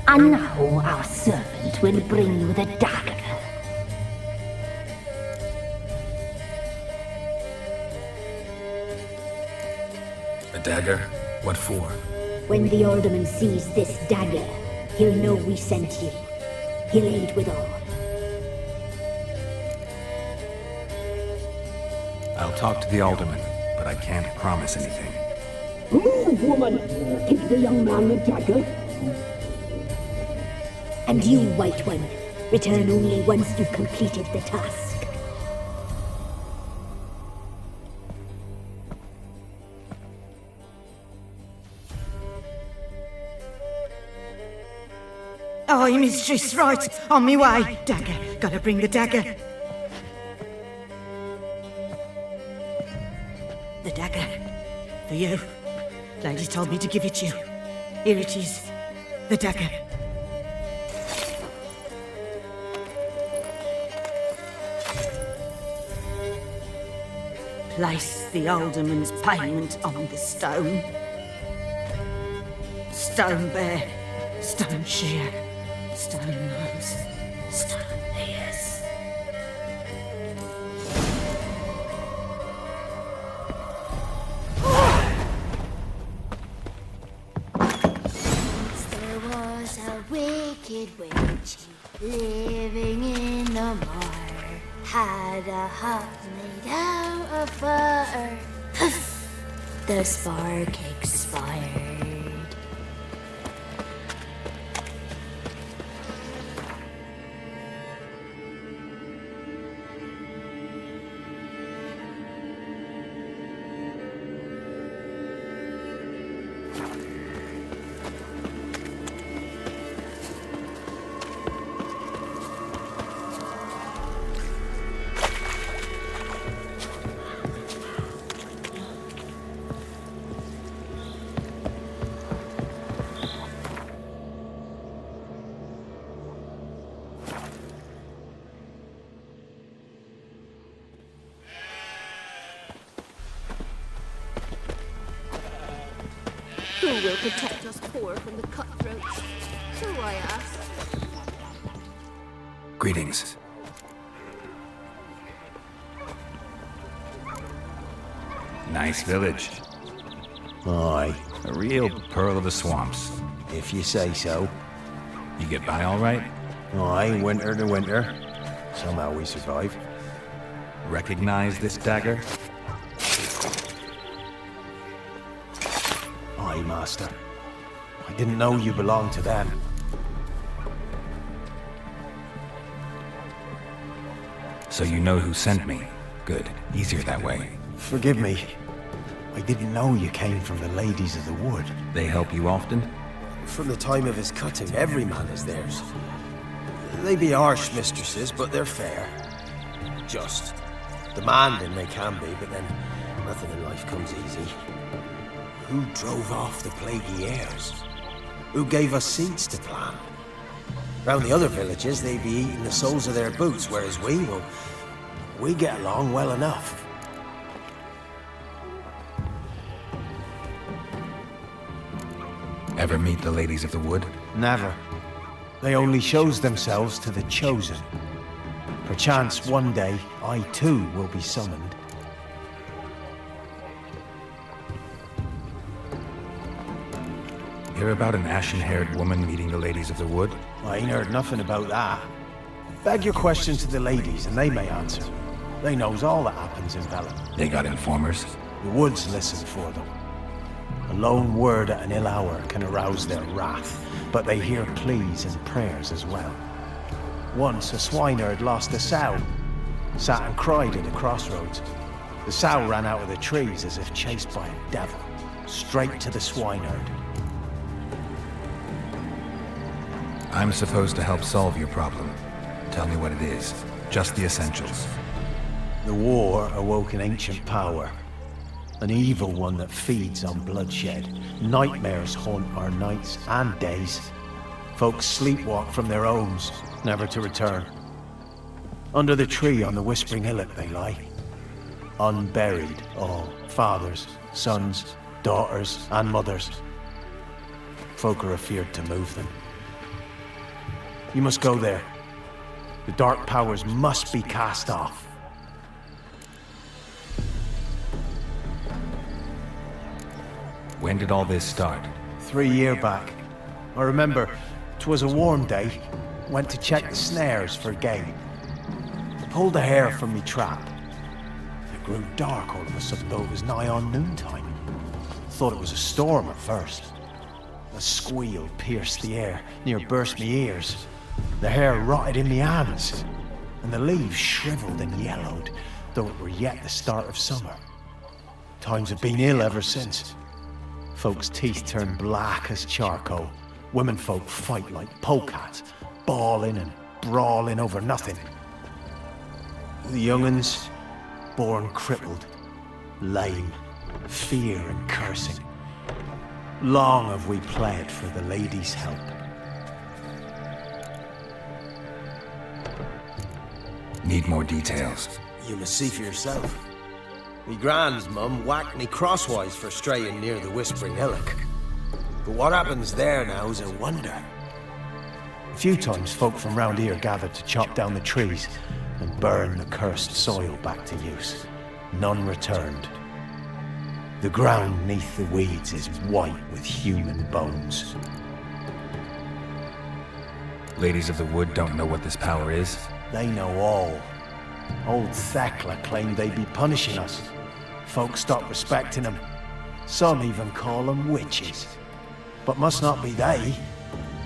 And now our servant will bring you the dagger. The dagger? What for? When the alderman sees this dagger, he'll know we sent you. He'll aid with all. I'll talk to the alderman, but I can't promise anything. Move, woman! Give the young man the dagger. And you, White One, return only once you've completed the task. Aye, mistress, right. On me way. Dagger. Gotta bring the dagger. The dagger. For you. Lady told me to give it you. Here it is. The dagger. Place the alderman's payment on the stone. Stone bear. Stone shear. Stone nose, stone ears. There was a wicked witch living in the moor. Had a hut made out of butter. The spark expired. Who will protect us poor from the cutthroats? So I ask. Greetings. Nice village. Aye. A real pearl of the swamps. If you say so. You get by all right? Aye, winter to winter. Somehow we survive. Recognize this dagger? Aye, Master. I didn't know you belonged to them. So you know who sent me. Good. Easier that way. Forgive me. I didn't know you came from the Ladies of the Wood. They help you often? From the time of his cutting, every man is theirs. They be harsh mistresses, but they're fair. Just. Demanding they can be, but then nothing in life comes easy. Who drove off the plaguey heirs? Who gave us seeds to plant? Round the other villages, they be eating the soles of their boots, whereas we get along well enough. Ever meet the Ladies of the Wood? Never. They only shows themselves to the chosen. Perchance one day, I too will be summoned. Hear about an ashen-haired woman meeting the Ladies of the Wood? I ain't heard nothing about that. Beg your question to the ladies, and they may answer. They knows all that happens in Velen. They got informers? The woods listen for them. A lone word at an ill hour can arouse their wrath, but they hear pleas and prayers as well. Once a swineherd lost a sow, sat and cried at the crossroads. The sow ran out of the trees as if chased by a devil, straight to the swineherd. I'm supposed to help solve your problem. Tell me what it is. Just the essentials. The war awoke an ancient power. An evil one that feeds on bloodshed. Nightmares haunt our nights and days. Folks sleepwalk from their homes, never to return. Under the tree on the Whispering Hillock they lie. Unburied all, fathers, sons, daughters, and mothers. Folk are afeard to move them. You must go there. The dark powers must be cast off. When did all this start? 3 year back. I remember 'twas a warm day. Went to check the snares for game. Pulled the hare from me trap. It grew dark all of a sudden, though it was nigh on noontime. Thought it was a storm at first. A squeal pierced the air, near burst me ears. The hair rotted in me hands, and the leaves shriveled and yellowed, though it were yet the start of summer. Times have been ill ever since. Folks' teeth turn black as charcoal. Womenfolk fight like polecats, bawling and brawling over nothing. The young'uns, born crippled, lame, fear and cursing. Long have we pled for the lady's help. Need more details. You must see for yourself. Me grand's mum whacked me crosswise for straying near the Whispering Hillock. But what happens there now is a wonder. A few times folk from round here gathered to chop down the trees and burn the cursed soil back to use. None returned. The ground neath the weeds is white with human bones. Ladies of the Wood don't know what this power is? They know all. Old Thekla claimed they'd be punishing us. Folk stopped respecting them. Some even call them witches. But must not be they,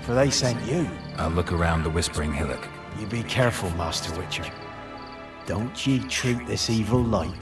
for they sent you. I'll look around the Whispering Hillock. You be careful, Master Witcher. Don't ye treat this evil light.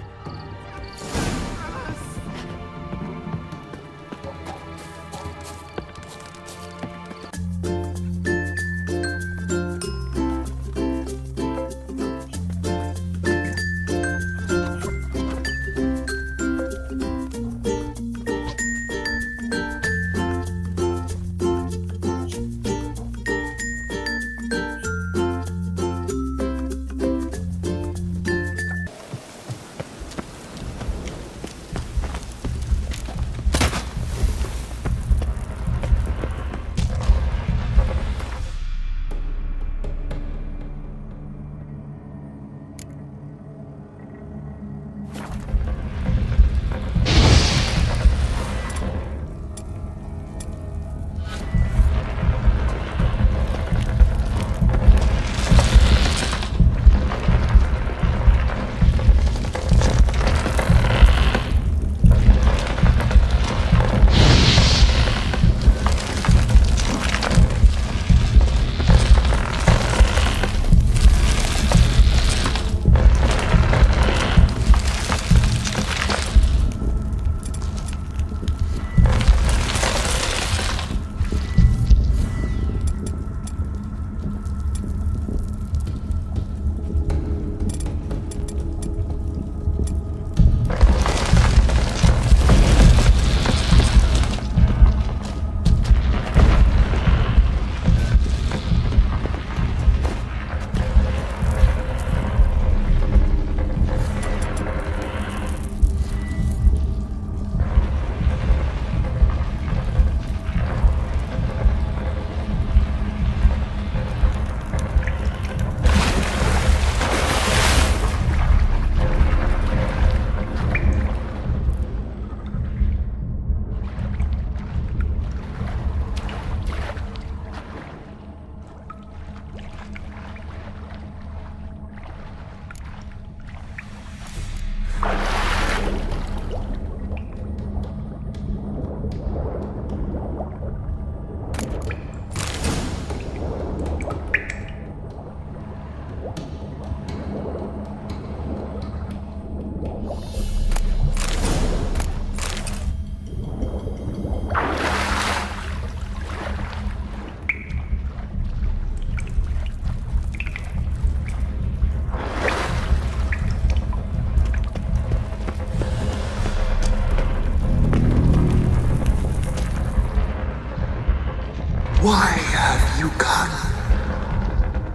Why have you come?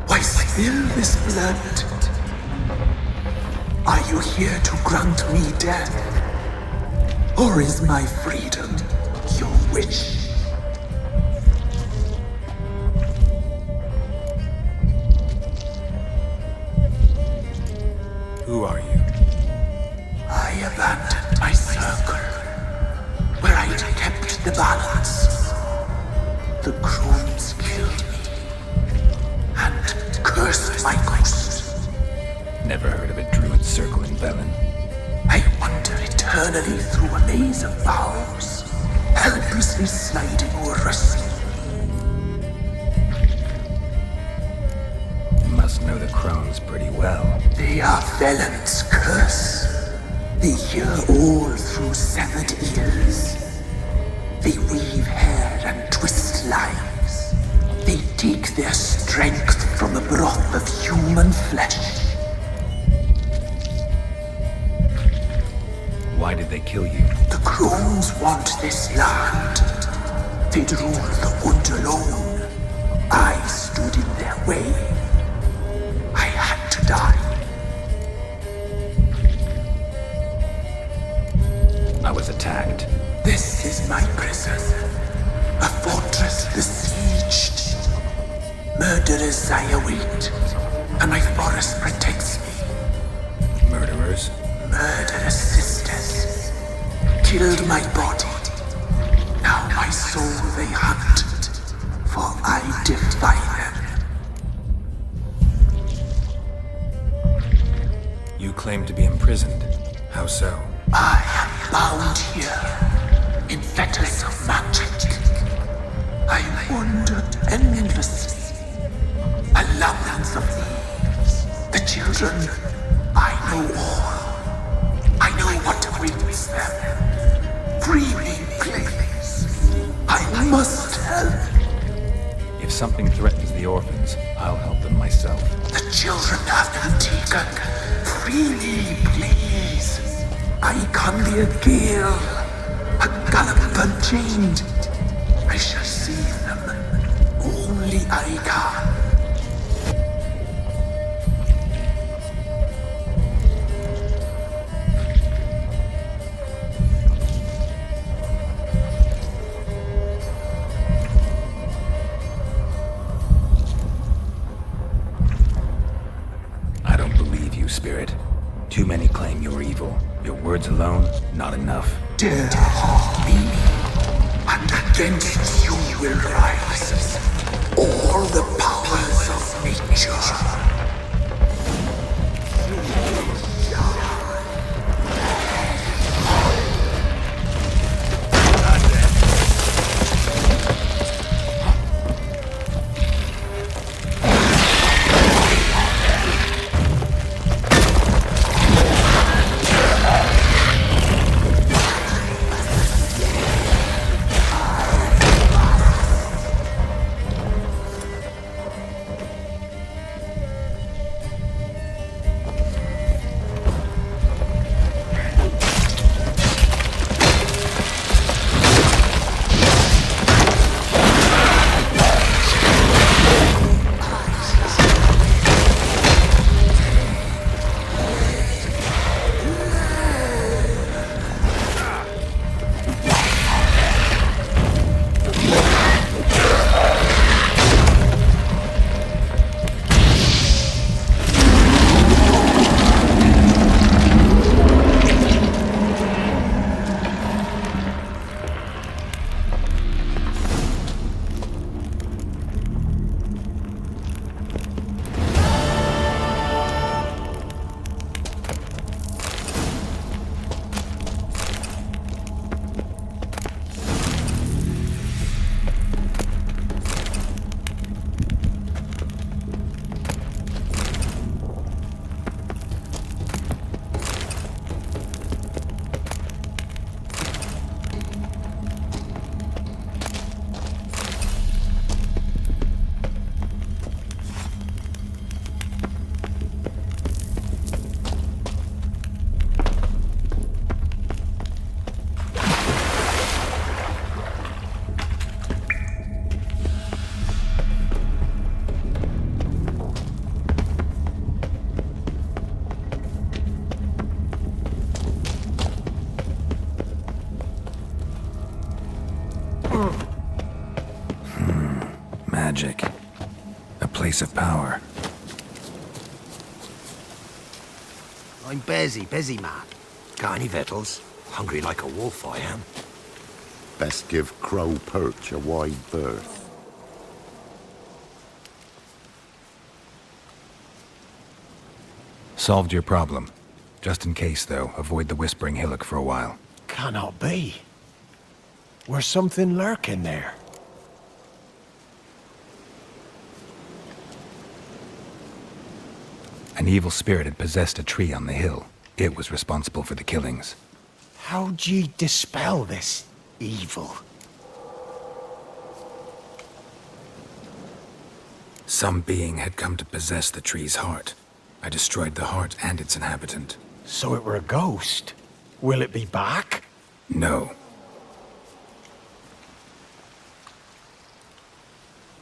Why spill this blood? Are you here to grant me death? Or is my freedom your wish? Who are you? I abandoned my circle, where I kept the crones killed me and cursed my ghost. Never heard of a druid circle in Velen. I wander eternally through a maze of vows, helplessly sliding o'er a sea. You must know the crones pretty well. They are Velen's curse. They hear all through severed ears. They weave hair and twist lives. They take their strength from the broth of human flesh. Why did they kill you? The crones want this land. They'd rule the wood alone. I stood in their way. I had to die. I was attacked. This is my prison. A fortress besieged. Murderers I await, and my forest protects me. Murderers? Murderous sisters killed my body. Now my soul they hunt, for I defy them. You claim to be imprisoned. How so? I am bound here in fetters of magic. I wander endlessly, a labyrinth of leaves. The children, I know all. I know what awaits them. Free me, please. I must help. If something threatens the orphans, I'll help them myself. The children have been taken. Free me, please. I can be a gale, a gallop unchained. I shall save them. Only I can. I don't believe you, Spirit. Too many claim you're evil. Your words alone, not enough. Dare harm me, and against you will rise all the powers of nature. Magic. A place of power. I'm busy man. Got any victuals? Hungry like a wolf I am. Best give Crow Perch a wide berth. solved your problem. Just in case, though, avoid the Whispering Hillock for a while. Cannot be. Where's something lurking there? An evil spirit had possessed a tree on the hill. It was responsible for the killings. How'd ye dispel this evil? Some being had come to possess the tree's heart. I destroyed the heart and its inhabitant. So it were a ghost. Will it be back? No.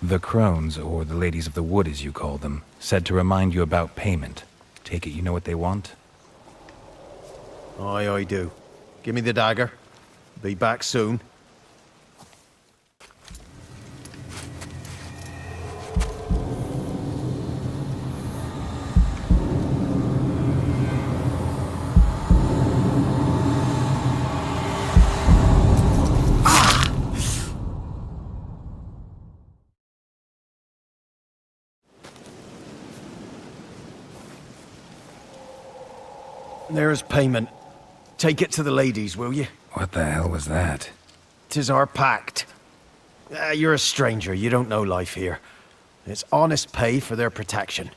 The crones, or the ladies of the wood as you call them, said to remind you about payment. Take it you know what they want? Aye, I do. Give me the dagger. Be back soon. There's payment. Take it to the ladies, will you? What the hell was that? 'Tis our pact. You're a stranger, you don't know life here. It's honest pay for their protection.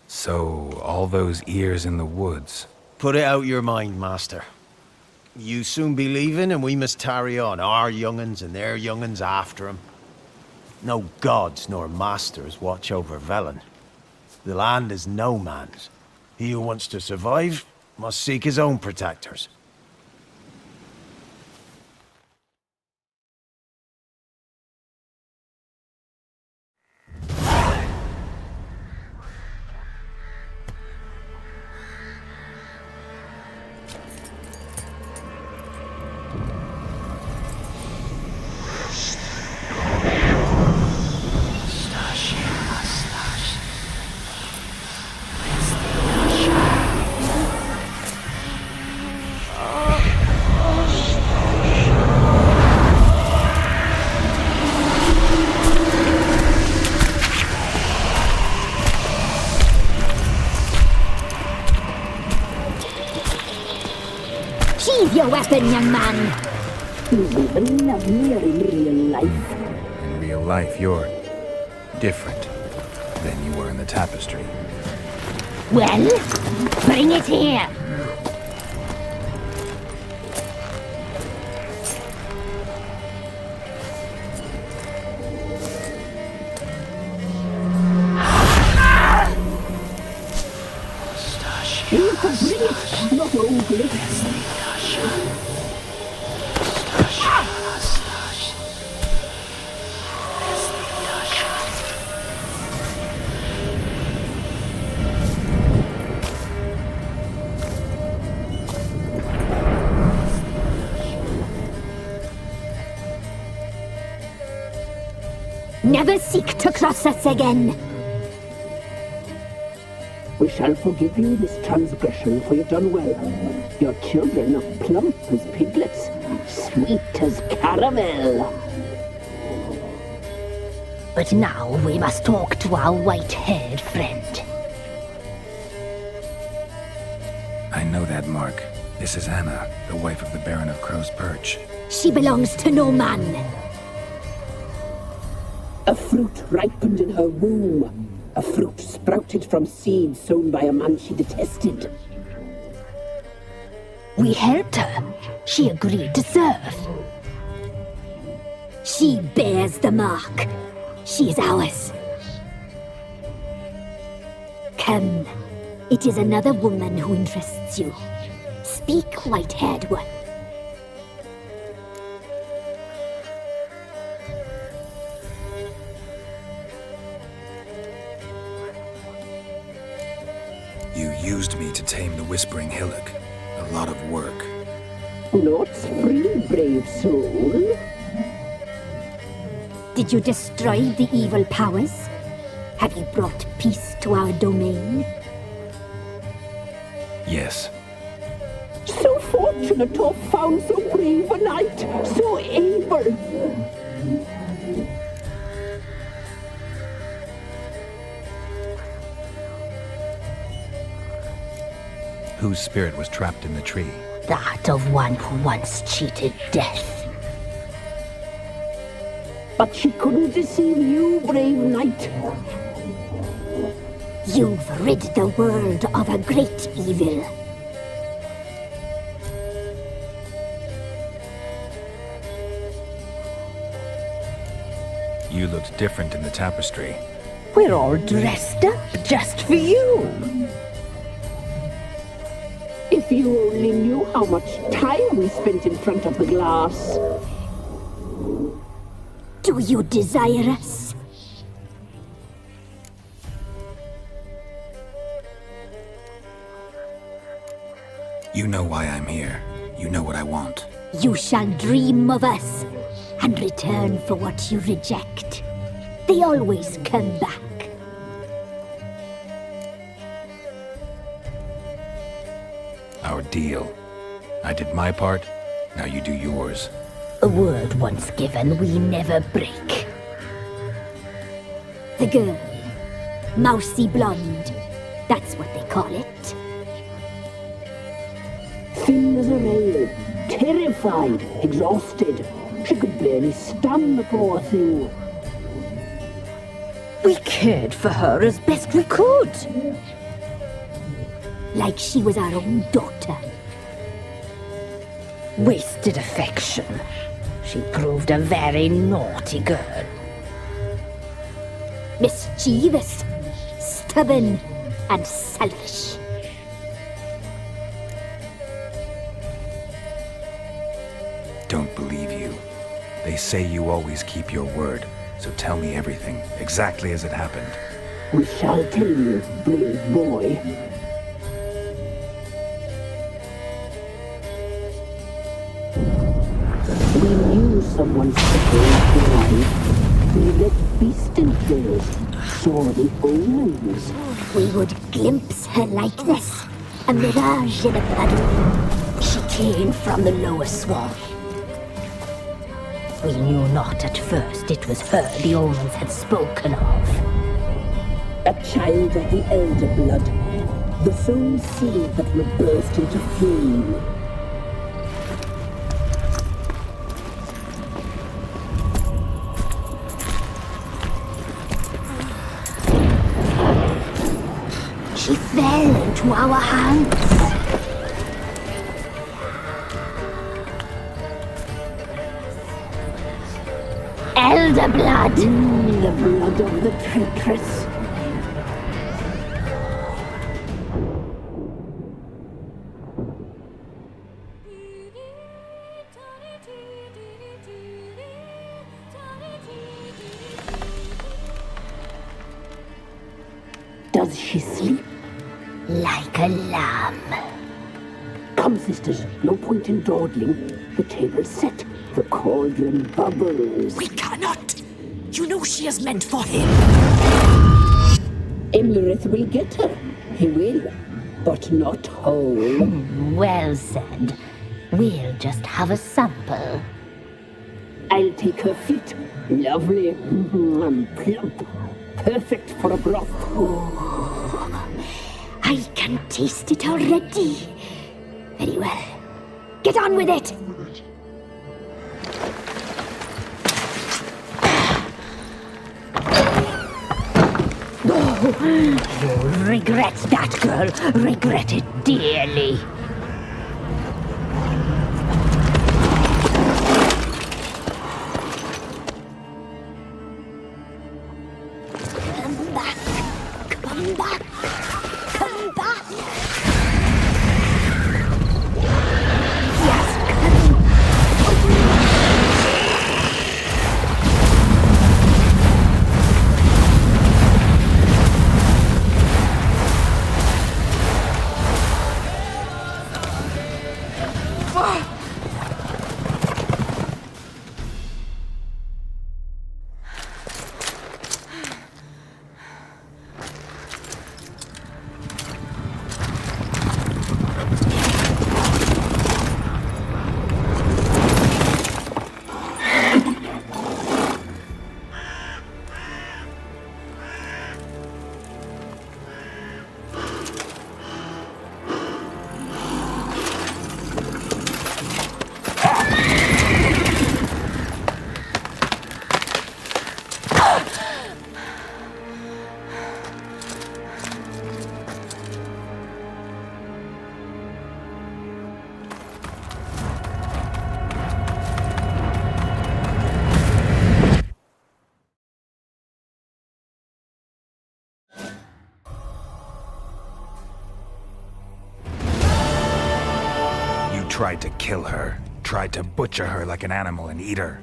So, all those ears in the woods. Put it out your mind, master. You soon be leaving and we must tarry on, our young'uns and their young'uns after 'em. No gods nor masters watch over Velen. The land is no man's. He who wants to survive must seek his own protectors. Sheathe your weapon, young man. You'll even love me in real life. In real life, you're different than you were in the tapestry. Well, bring it here. You can bring it, not only. Never seek to cross us again. We shall forgive you this transgression, for you've done well. Your children are plump as piglets, sweet as caramel. But now we must talk to our white-haired friend. I know that mark. This is Anna, the wife of the Baron of Crow's Perch. She belongs to no man. A fruit ripened in her womb. A fruit sprouted from seeds sown by a man she detested. We helped her. She agreed to serve. She bears the mark. She is ours. Come. It is another woman who interests you. Speak, white-haired one. You used me to tame the Whispering Hillock. A lot of work. Not free, brave soul. Did you destroy the evil powers? Have you brought peace to our domain? Yes. So fortunate to have found so brave a knight, so able. Whose spirit was trapped in the tree? That of one who once cheated death. But she couldn't deceive you, brave knight. You've rid the world of a great evil. You looked different in the tapestry. We're all dressed up just for you. If you only knew how much time we spent in front of the glass. Do you desire us? You know why I'm here. You know what I want. You shall dream of us and return for what you reject. They always come back. Our deal. I did my part, now you do yours. A word once given, we never break. The girl. Mousy blonde. That's what they call it. Thin as a rail, terrified, exhausted. She could barely stand, the poor thing. We cared for her as best we could. Like she was our own daughter. Wasted affection. She proved a very naughty girl. Mischievous, stubborn, and selfish. Don't believe you. They say you always keep your word, so tell me everything, exactly as it happened. We shall tell you, brave boy. We knew someone supposed to arrive. We let beast influence, saw the omens. We would glimpse her like this, a mirage in a puddle. She came from the lower swamp. We knew not at first it was her the omens had spoken of. A child of the elder blood, the soul seed that would burst into flame. She fell into our hands. Elder blood! The blood of the traitress. Does she sleep? Like a lamb. Come, sisters, no point in dawdling. The table's set. The cauldron bubbles. We cannot! You know she is meant for him! Imlerith will get her. He will. But not whole. Well said. We'll just have a sample. I'll take her feet. Lovely. Plump. Perfect for a broth. I can taste it already. Very well. Get on with it! You'll regret that, girl. Regret it dearly. Come back. Come back. Come back. Yes, come. tried to kill her. Tried to butcher her like an animal and eat her.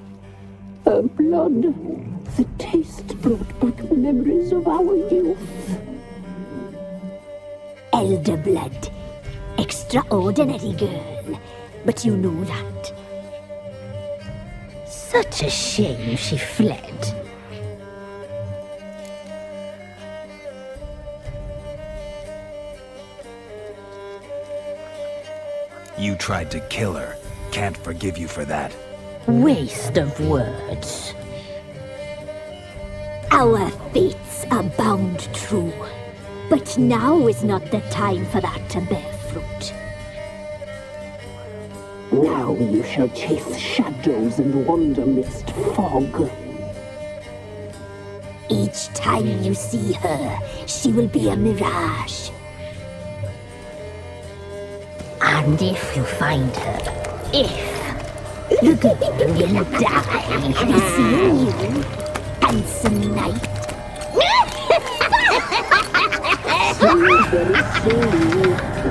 Her blood. The taste brought back memories of our youth. Elder blood. Extraordinary girl. But you know that. Such a shame she fled. You tried to kill her. Can't forgive you for that. Waste of words. Our fates are bound true. But now is not the time for that to bear fruit. Now you shall chase shadows and wander midst fog. Each time you see her, she will be a mirage. And if you find her, the girl will die. Be seeing you, handsome knight. Very slowly.